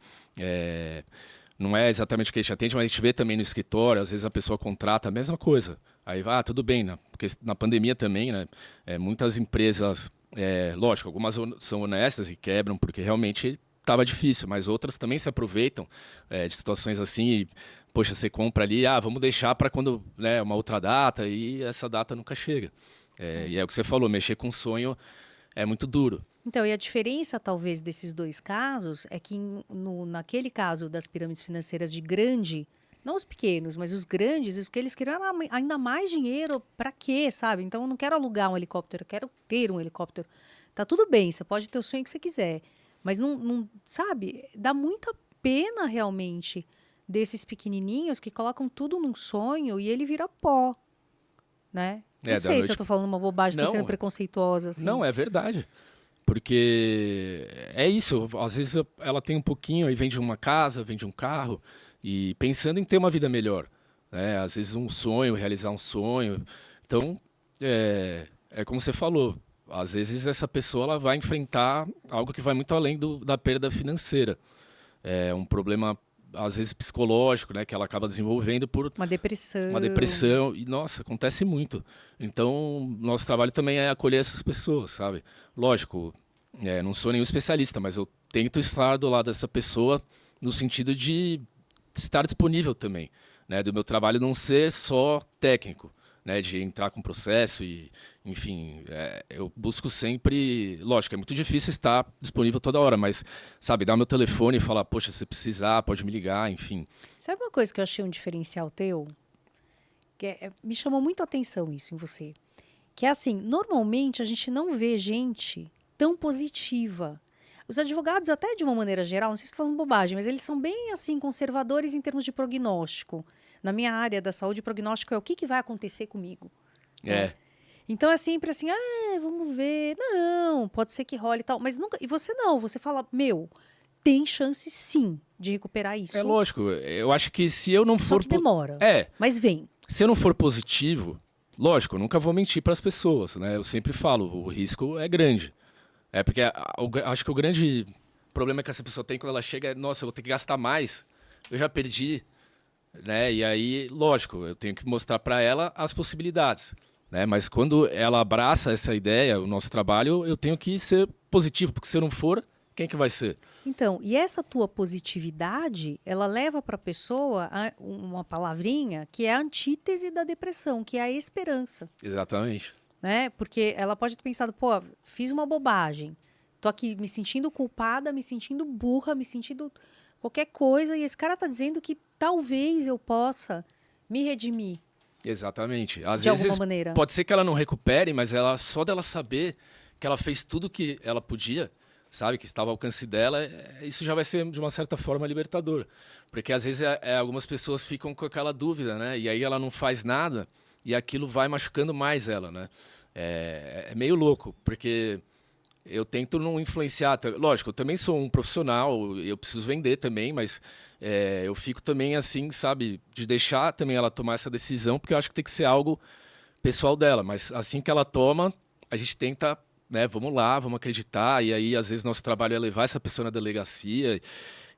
Não é exatamente o que a gente atende, mas a gente vê também no escritório, às vezes a pessoa contrata a mesma coisa. Aí vai, tudo bem, né? Porque na pandemia também, né? Muitas empresas, lógico, algumas são honestas e quebram, porque realmente estava difícil, mas outras também se aproveitam de situações assim e, poxa, você compra ali, vamos deixar para quando, né, uma outra data, e essa data nunca chega. E é o que você falou, mexer com sonho é muito duro. Então, e a diferença, talvez, desses dois casos é que naquele caso das pirâmides financeiras de grande, não os pequenos, mas os grandes, os que eles queriam ainda mais dinheiro, para quê, sabe? Então, eu não quero alugar um helicóptero, eu quero ter um helicóptero. Tá tudo bem, você pode ter o sonho que você quiser, mas não sabe? Dá muita pena, realmente, desses pequenininhos que colocam tudo num sonho e ele vira pó, né? Não Da sei se noite. eu tô falando uma bobagem, tô Não, sendo preconceituosa, assim. não, é verdade. Porque é isso, às vezes ela tem um pouquinho, aí vende uma casa, vende um carro, e pensando em ter uma vida melhor, né? Às vezes um sonho, realizar um sonho. Então, é como você falou, às vezes essa pessoa ela vai enfrentar algo que vai muito além da perda financeira. É um problema, às vezes, psicológico, né? Que ela acaba desenvolvendo por Uma depressão. uma depressão. E, nossa, acontece muito. Então, nosso trabalho também é acolher essas pessoas, sabe? Lógico, não sou nenhum especialista, mas eu tento estar do lado dessa pessoa no sentido de estar disponível também, né? Do meu trabalho não ser só técnico, né? De entrar com processo e, enfim, eu busco sempre... Lógico, é muito difícil estar disponível toda hora, mas, sabe, dar meu telefone e falar, poxa, se precisar, pode me ligar, enfim. Sabe uma coisa que eu achei um diferencial teu? Me chamou muito a atenção isso em você. Que é assim, normalmente a gente não vê gente tão positiva. Os advogados, até de uma maneira geral, não sei se estou falando bobagem, mas eles são bem assim conservadores em termos de prognóstico. Na minha área da saúde, prognóstico é o que vai acontecer comigo. Né? Então é sempre assim, vamos ver. Não, pode ser que role e tal. Mas nunca. E você não, você fala, tem chance sim de recuperar isso. É lógico, eu acho que se eu não for... Só que demora. Mas vem. Se eu não for positivo, lógico, eu nunca vou mentir para as pessoas, né? Eu sempre falo, o risco é grande. Porque acho que o grande problema que essa pessoa tem quando ela chega é, nossa, eu vou ter que gastar mais, eu já perdi, né? E aí, lógico, eu tenho que mostrar para ela as possibilidades, né? Mas quando ela abraça essa ideia, o nosso trabalho, eu tenho que ser positivo, porque se eu não for, quem que vai ser? Então, e essa tua positividade, ela leva para a pessoa uma palavrinha que é a antítese da depressão, que é a esperança. Exatamente. Né? Porque ela pode ter pensado, fiz uma bobagem, tô aqui me sentindo culpada, me sentindo burra, me sentindo qualquer coisa, e esse cara tá dizendo que talvez eu possa me redimir Exatamente. Às de vezes alguma maneira. pode ser que ela não recupere, mas só dela saber que ela fez tudo que ela podia, sabe, que estava ao alcance dela, isso já vai ser de uma certa forma libertador, porque às vezes algumas pessoas ficam com aquela dúvida, né, e aí ela não faz nada e aquilo vai machucando mais ela, né. É meio louco, porque eu tento não influenciar. Lógico, eu também sou um profissional, eu preciso vender também, mas eu fico também assim, sabe, de deixar também ela tomar essa decisão, porque eu acho que tem que ser algo pessoal dela. Mas assim que ela toma, a gente tenta, né, vamos lá, vamos acreditar. E aí, às vezes, nosso trabalho é levar essa pessoa na delegacia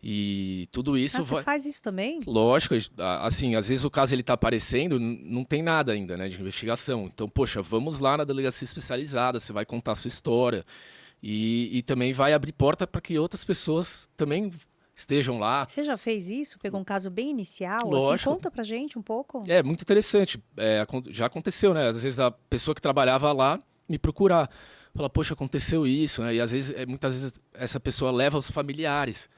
e tudo isso Você faz isso também? Lógico, assim, às vezes o caso ele está aparecendo, não tem nada ainda, né, de investigação. Então, poxa, vamos lá na delegacia especializada, você vai contar a sua história. E também vai abrir porta para que outras pessoas também estejam lá. Você já fez isso? Pegou um caso bem inicial? Lógico. Assim, conta pra gente um pouco. É muito interessante. Já aconteceu, né? Às vezes a pessoa que trabalhava lá me procurar. Fala, poxa, aconteceu isso, né? E às vezes, muitas vezes essa pessoa leva os familiares.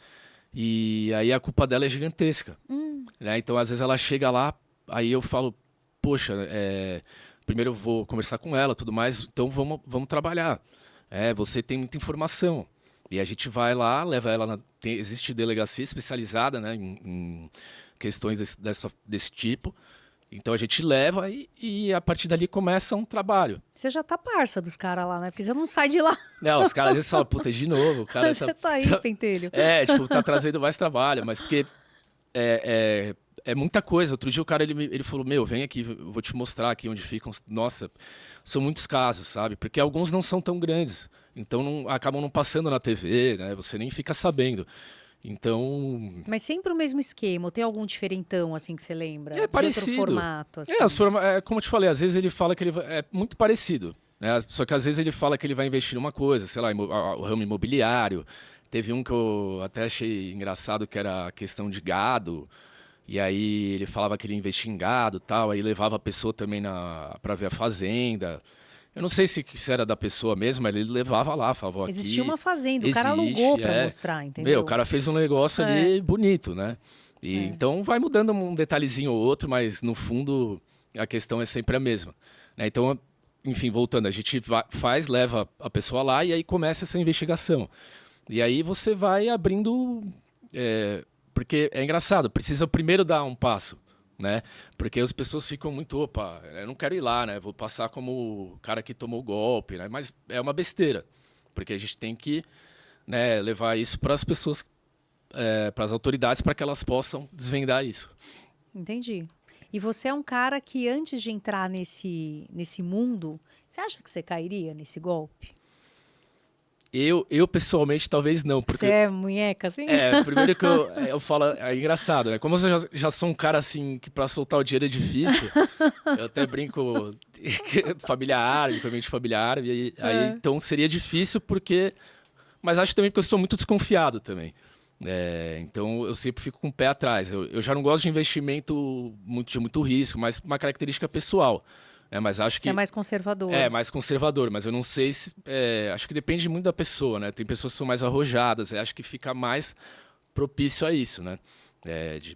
E aí a culpa dela é gigantesca. Né? Então, às vezes ela chega lá, aí eu falo, poxa, primeiro eu vou conversar com ela, tudo mais, então vamos trabalhar. Você tem muita informação. E a gente vai lá, leva ela existe delegacia especializada, né, em questões desse tipo. Então a gente leva e a partir dali começa um trabalho. Você já tá parça dos caras lá, né? Porque você não sai de lá. Não, os caras às vezes falam, puta, de novo. O cara Você tá aí, pentelho. Tipo, tá trazendo mais trabalho, mas porque é muita coisa. Outro dia o cara ele falou, meu, vem aqui, eu vou te mostrar aqui onde ficam. Nossa, são muitos casos, sabe? Porque alguns não são tão grandes. Então acabam não passando na TV, né? Você nem fica sabendo. Então... Mas sempre o mesmo esquema, ou tem algum diferentão, assim, que você lembra? É parecido. De outro formato, assim? Como eu te falei, às vezes ele fala que é muito parecido, né? Só que às vezes ele fala que ele vai investir numa coisa, sei lá, o ramo imobiliário. Teve um que eu até achei engraçado, que era a questão de gado. E aí ele falava que ele investia em gado e tal, aí levava a pessoa também para ver a fazenda. Eu não sei se era da pessoa mesmo, mas ele levava lá, falava aqui... Existia uma fazenda, o cara alugou para mostrar, entendeu? O cara fez um negócio ali bonito, né? Então vai mudando um detalhezinho ou outro, mas no fundo a questão é sempre a mesma. Né? Então, enfim, voltando, a gente leva a pessoa lá e aí começa essa investigação. E aí você vai abrindo... porque é engraçado, precisa primeiro dar um passo. Né? Porque as pessoas ficam muito, opa, eu não quero ir lá, né? Vou passar como o cara que tomou o golpe, né? Mas é uma besteira, porque a gente tem que, né, levar isso para as pessoas, para as autoridades, para que elas possam desvendar isso. Entendi. E você é um cara que antes de entrar nesse mundo, você acha que você cairia nesse golpe? Eu pessoalmente, talvez não. Porque, você é munheca, assim? Primeiro que eu falo, é engraçado, né? Como eu já sou um cara, assim, que pra soltar o dinheiro é difícil, eu até brinco, família árabe, família árabe, aí então seria difícil porque... Mas acho também porque eu sou muito desconfiado também. Então eu sempre fico com o pé atrás. Eu já não gosto de investimento de muito risco, mas uma característica pessoal. Mas acho que você é mais conservador. Mais conservador, mas eu não sei se... acho que depende muito da pessoa, né? Tem pessoas que são mais arrojadas, acho que fica mais propício a isso, né?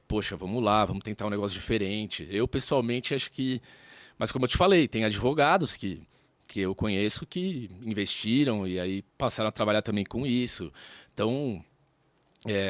Poxa, vamos lá, vamos tentar um negócio diferente. Eu, pessoalmente, acho que... Mas como eu te falei, tem advogados que eu conheço que investiram e aí passaram a trabalhar também com isso. Então,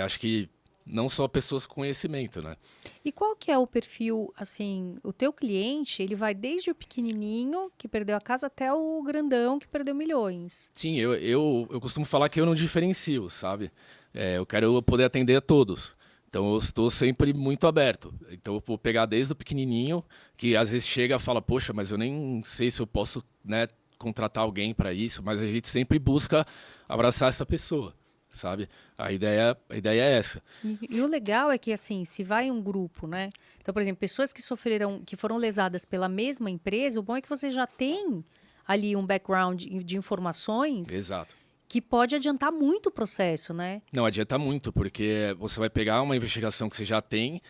acho que não só pessoas com conhecimento, né? E qual que é o perfil, assim, o teu cliente, ele vai desde o pequenininho, que perdeu a casa, até o grandão, que perdeu milhões? Sim, eu costumo falar que eu não diferencio, sabe? Eu quero poder atender a todos. Então, eu estou sempre muito aberto. Então, eu vou pegar desde o pequenininho, que às vezes chega e fala, poxa, mas eu nem sei se eu posso, né, contratar alguém para isso, mas a gente sempre busca abraçar essa pessoa. Sabe? A ideia é essa. E o legal é que, assim, se vai um grupo, né? Então, por exemplo, pessoas que foram lesadas pela mesma empresa, o bom é que você já tem ali um background de informações. Exato. Que pode adiantar muito o processo, né? Não, adianta muito, porque você vai pegar uma investigação que você já tem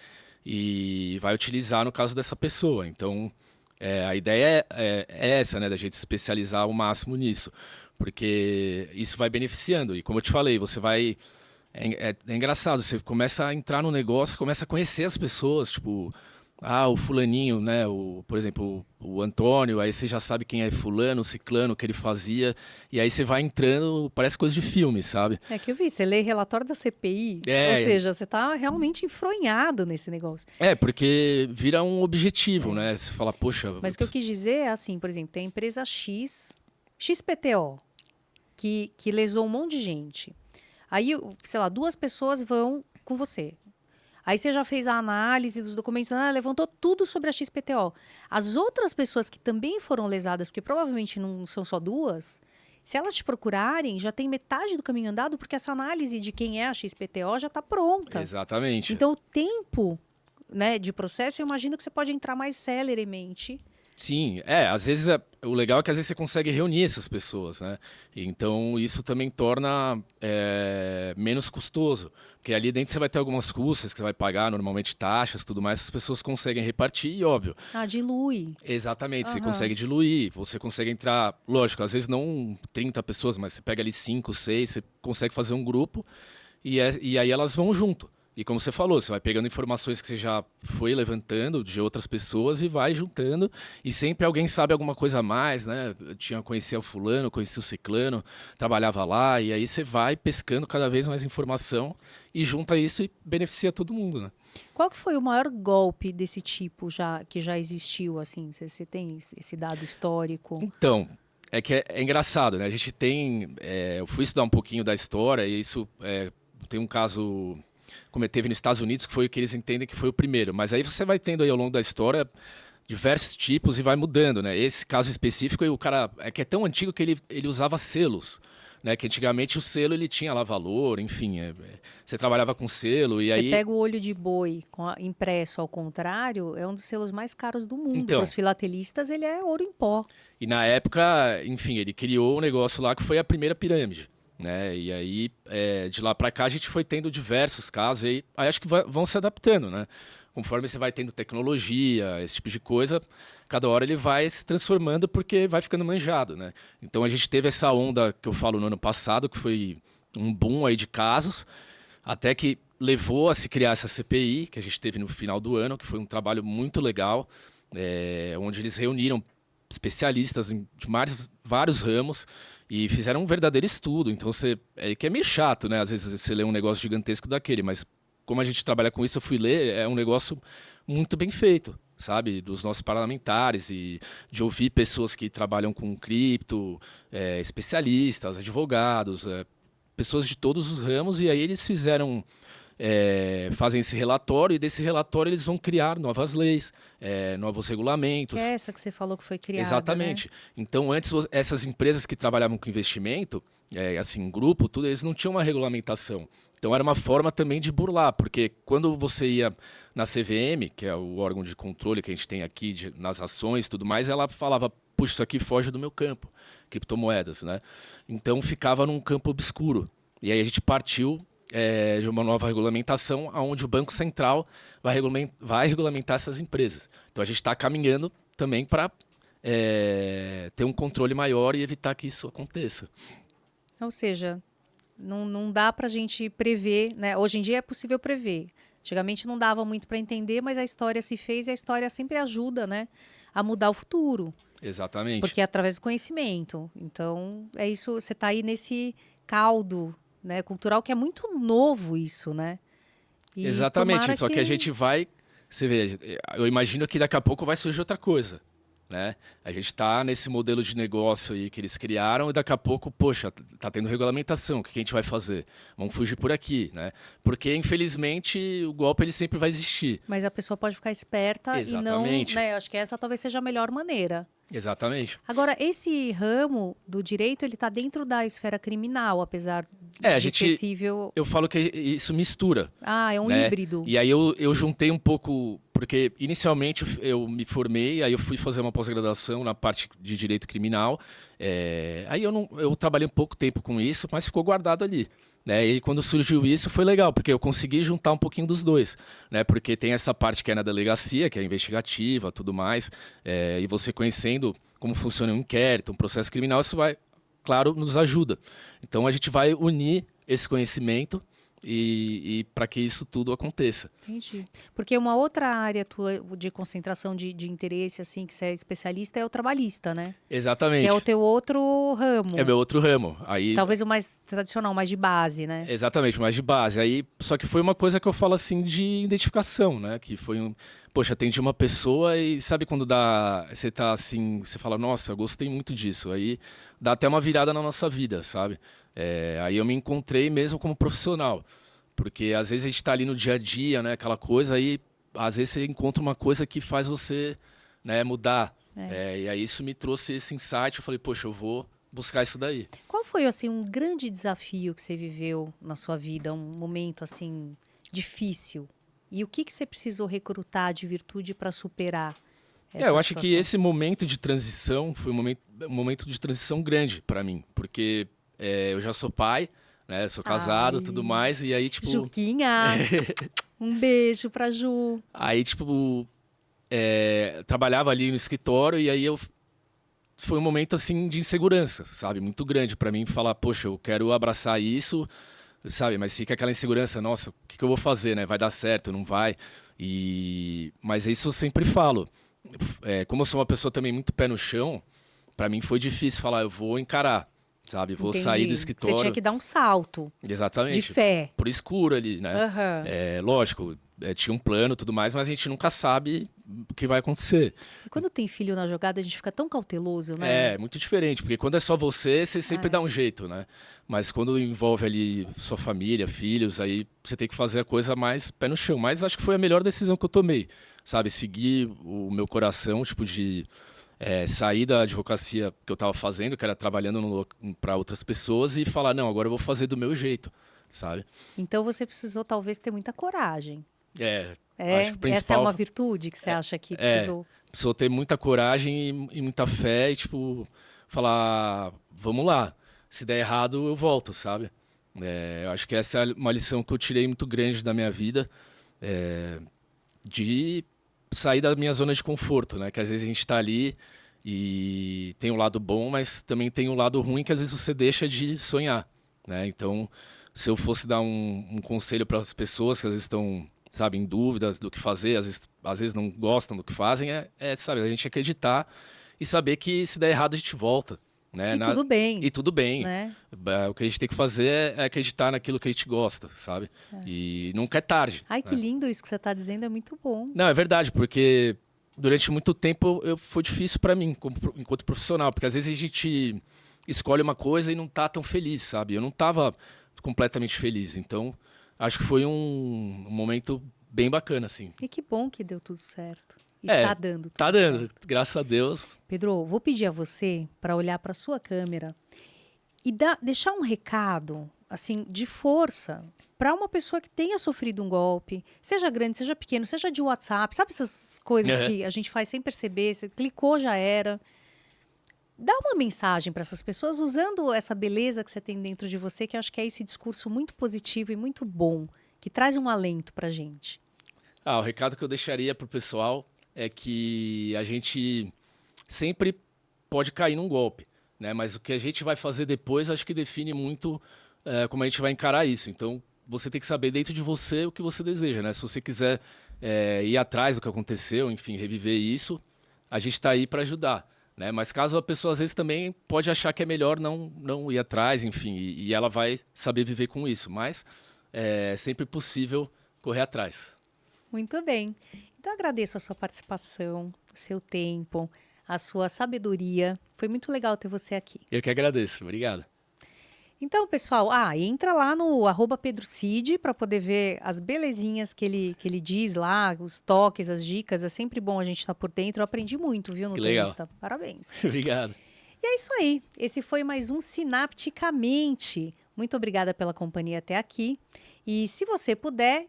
e vai utilizar no caso dessa pessoa. Então, a ideia é essa, né? Da gente se especializar ao máximo nisso. Porque isso vai beneficiando. E como eu te falei, você vai... É engraçado, você começa a entrar no negócio, começa a conhecer as pessoas, tipo... o fulaninho, né? Por exemplo, o Antônio, aí você já sabe quem é fulano, ciclano, o que ele fazia. E aí você vai entrando, parece coisa de filme, sabe? É que eu vi, você lê relatório da CPI, ou É, seja, você está realmente enfronhado nesse negócio. porque vira um objetivo, né? Você fala, poxa, Mas o que eu quis dizer é assim, por exemplo, tem a empresa X, XPTO, que lesou um monte de gente. Aí, sei lá, 2 pessoas vão com você. Aí você já fez a análise dos documentos, levantou tudo sobre a XPTO. As outras pessoas que também foram lesadas, porque provavelmente não são só 2, se elas te procurarem, já tem metade do caminho andado, porque essa análise de quem é a XPTO já está pronta. exatamente. Então, o tempo, né, de processo, eu imagino que você pode entrar mais celeremente. Sim, às vezes o legal é que às vezes você consegue reunir essas pessoas, né? Então isso também torna menos custoso, porque ali dentro você vai ter algumas custas que você vai pagar, normalmente taxas, tudo mais, as pessoas conseguem repartir e óbvio. Dilui. Exatamente, você Aham. consegue diluir, você consegue entrar, lógico, às vezes não 30 pessoas, mas você pega ali 5, 6, você consegue fazer um grupo e aí elas vão junto. E como você falou, você vai pegando informações que você já foi levantando de outras pessoas e vai juntando. E sempre alguém sabe alguma coisa a mais, né? Eu conhecia o fulano, conhecia o ciclano, trabalhava lá. E aí você vai pescando cada vez mais informação e junta isso e beneficia todo mundo, né? Qual que foi o maior golpe desse tipo que já existiu, assim? Você tem esse dado histórico? Então, é que é engraçado, né? A gente tem... eu fui estudar um pouquinho da história e isso... tem um caso... como teve nos Estados Unidos, que foi o que eles entendem que foi o primeiro. Mas aí você vai tendo aí ao longo da história diversos tipos e vai mudando, né? Esse caso específico, o cara é que é tão antigo que ele usava selos, né? Que antigamente o selo ele tinha lá valor, enfim, você trabalhava com selo e Você aí... pega o olho de boi impresso ao contrário, é um dos selos mais caros do mundo. Então, Para os filatelistas, ele é ouro em pó. e na época, enfim, ele criou um negócio lá que foi a primeira pirâmide. Né? E aí, de lá para cá, a gente foi tendo diversos casos, e aí acho que vão se adaptando, né? Conforme você vai tendo tecnologia, esse tipo de coisa, cada hora ele vai se transformando porque vai ficando manjado, né? Então a gente teve essa onda que eu falo no ano passado, que foi um boom aí de casos, até que levou a se criar essa CPI, que a gente teve no final do ano, que foi um trabalho muito legal, onde eles reuniram especialistas de vários ramos e fizeram um verdadeiro estudo. Então, que é meio chato, né? Às vezes você lê um negócio gigantesco daquele, mas como a gente trabalha com isso, eu fui ler, é um negócio muito bem feito, sabe? Dos nossos parlamentares e de ouvir pessoas que trabalham com cripto, especialistas, advogados, pessoas de todos os ramos, e aí eles fazem esse relatório, e desse relatório eles vão criar novas leis, novos regulamentos. Que é essa que você falou que foi criada, Exatamente. né? Então, antes, essas empresas que trabalhavam com investimento, assim, em grupo, tudo, eles não tinham uma regulamentação. Então, era uma forma também de burlar, porque quando você ia na CVM, que é o órgão de controle que a gente tem aqui nas ações e tudo mais, ela falava, puxa, isso aqui foge do meu campo, criptomoedas, né? Então, ficava num campo obscuro. E aí a gente partiu de uma nova regulamentação, onde o Banco Central vai regulamentar essas empresas. Então, a gente está caminhando também para ter um controle maior e evitar que isso aconteça. Ou seja, não dá para a gente prever, né? Hoje em dia é possível prever. Antigamente não dava muito para entender, mas a história se fez e a história sempre ajuda, né, a mudar o futuro. Exatamente. Porque é através do conhecimento. Então, é isso, você está aí nesse caldo, né, cultural, que é muito novo isso, né? E exatamente, só que a que gente vai... Você vê, eu imagino que daqui a pouco vai surgir outra coisa. Né? A gente está nesse modelo de negócio aí que eles criaram e daqui a pouco, poxa, tá tendo regulamentação, o que a gente vai fazer? Vamos fugir por aqui, né? Porque, infelizmente, o golpe ele sempre vai existir. Mas a pessoa pode ficar esperta Exatamente. e não, né? Eu acho que essa talvez seja a melhor maneira. Exatamente. Agora, esse ramo do direito, ele está dentro da esfera criminal, apesar de ser cível. Eu falo que isso mistura. É um né? híbrido. E aí eu juntei um pouco, porque inicialmente eu me formei, aí eu fui fazer uma pós-graduação na parte de direito criminal. Aí eu trabalhei um pouco tempo com isso, mas ficou guardado ali. Né? E quando surgiu isso foi legal, porque eu consegui juntar um pouquinho dos dois. Né? Porque tem essa parte que é na delegacia, que é investigativa, tudo mais, e você conhecendo como funciona um inquérito, um processo criminal, isso vai, claro, nos ajuda. Então a gente vai unir esse conhecimento, e para que isso tudo aconteça. Entendi. Porque uma outra área tua de concentração de interesse, assim, que você é especialista, é o trabalhista, né? Exatamente. Que é o teu outro ramo. É meu outro ramo. Aí, Talvez o mais tradicional, mais de base, né? exatamente, mais de base. Aí, só que foi uma coisa que eu falo assim de identificação, né? Que foi poxa, atendi uma pessoa e sabe quando você tá assim, você fala, nossa, eu gostei muito disso. Aí dá até uma virada na nossa vida, sabe? Aí eu me encontrei mesmo como profissional. Porque às vezes a gente tá ali no dia a dia, né? Aquela coisa, aí às vezes você encontra uma coisa que faz você, né, mudar. E aí isso me trouxe esse insight, eu falei, poxa, eu vou buscar isso daí. Qual foi, assim, um grande desafio que você viveu na sua vida? Um momento, assim, difícil? E o que você precisou recrutar de virtude para superar essa Eu acho que situação? esse momento de transição foi um momento de transição grande para mim, porque eu já sou pai, né? Sou casado, Ai, tudo mais, e aí tipo, Juquinha, um beijo pra Ju. aí tipo, trabalhava ali no escritório e aí foi um momento assim de insegurança, sabe, muito grande para mim falar, poxa, eu quero abraçar isso, sabe, mas fica aquela insegurança, nossa, o que eu vou fazer, né? Vai dar certo, não vai? Mas isso eu sempre falo. Como eu sou uma pessoa também muito pé no chão, para mim foi difícil falar, eu vou encarar, sabe? Vou sair do Entendi. Você tinha escritório. que dar um salto de Exatamente. fé. Por escuro ali, né? Aham. Lógico, tinha um plano e tudo mais, mas a gente nunca sabe o que vai acontecer. E quando tem filho na jogada, a gente fica tão cauteloso, né? É muito diferente, porque quando é só você sempre dá Ai. um jeito, né? Mas quando envolve ali sua família, filhos, aí você tem que fazer a coisa mais pé no chão. Mas acho que foi a melhor decisão que eu tomei, sabe? Seguir o meu coração, tipo, de sair da advocacia que eu estava fazendo, que era trabalhando para outras pessoas, e falar, não, agora eu vou fazer do meu jeito, sabe? Então você precisou talvez ter muita coragem. Acho que o Essa é principal uma virtude que você acha que precisou? precisou ter muita coragem e muita fé e, tipo, falar, vamos lá, se der errado eu volto, sabe? Eu acho que essa é uma lição que eu tirei muito grande da minha vida, de sair da minha zona de conforto, né? Que às vezes a gente está ali e tem um lado bom, mas também tem um lado ruim que às vezes você deixa de sonhar, né? Então, se eu fosse dar um conselho para as pessoas que às vezes estão, sabe, em dúvidas do que fazer, às vezes não gostam do que fazem, sabe, a gente acreditar e saber que se der errado a gente volta, né? E tudo bem, E tudo bem. né? O que a gente tem que fazer é acreditar naquilo que a gente gosta, sabe? E nunca é tarde. Ai, que né? lindo isso que você está dizendo, é muito bom. Não, é verdade, porque durante muito tempo foi difícil para mim, enquanto profissional, porque às vezes a gente escolhe uma coisa e não tá tão feliz, sabe? Eu não tava completamente feliz, então acho que foi um momento bem bacana, assim. E que bom que deu tudo certo. Está dando tudo Tá dando, certo. graças a Deus. Pedro, vou pedir a você para olhar para sua câmera e deixar um recado, assim, de força para uma pessoa que tenha sofrido um golpe, seja grande, seja pequeno, seja de WhatsApp, sabe essas coisas que a gente faz sem perceber, você clicou, já era. Dá uma mensagem para essas pessoas usando essa beleza que você tem dentro de você, que eu acho que é esse discurso muito positivo e muito bom, que traz um alento para gente. O recado que eu deixaria pro pessoal é que a gente sempre pode cair num golpe, né? Mas o que a gente vai fazer depois, acho que define muito como a gente vai encarar isso. Então, você tem que saber dentro de você o que você deseja, né? Se você quiser ir atrás do que aconteceu, enfim, reviver isso, a gente está aí para ajudar, né? Mas caso a pessoa às vezes também pode achar que é melhor não ir atrás, enfim, e ela vai saber viver com isso. Mas é sempre possível correr atrás. Muito bem. Então, agradeço a sua participação, o seu tempo, a sua sabedoria. Foi muito legal ter você aqui. Eu que agradeço. Obrigado. Então, pessoal, entra lá no @PedroCid para poder ver as belezinhas que ele diz lá, os toques, as dicas. É sempre bom a gente estar por dentro. Eu aprendi muito, viu, no Que teu legal. Insta. Parabéns. Obrigado. E é isso aí. Esse foi mais um Sinapticamente. Muito obrigada pela companhia até aqui. E se você puder,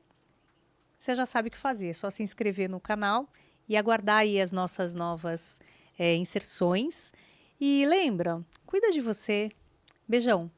você já sabe o que fazer. É só se inscrever no canal e aguardar aí as nossas novas inserções. E lembra, cuida de você. Beijão.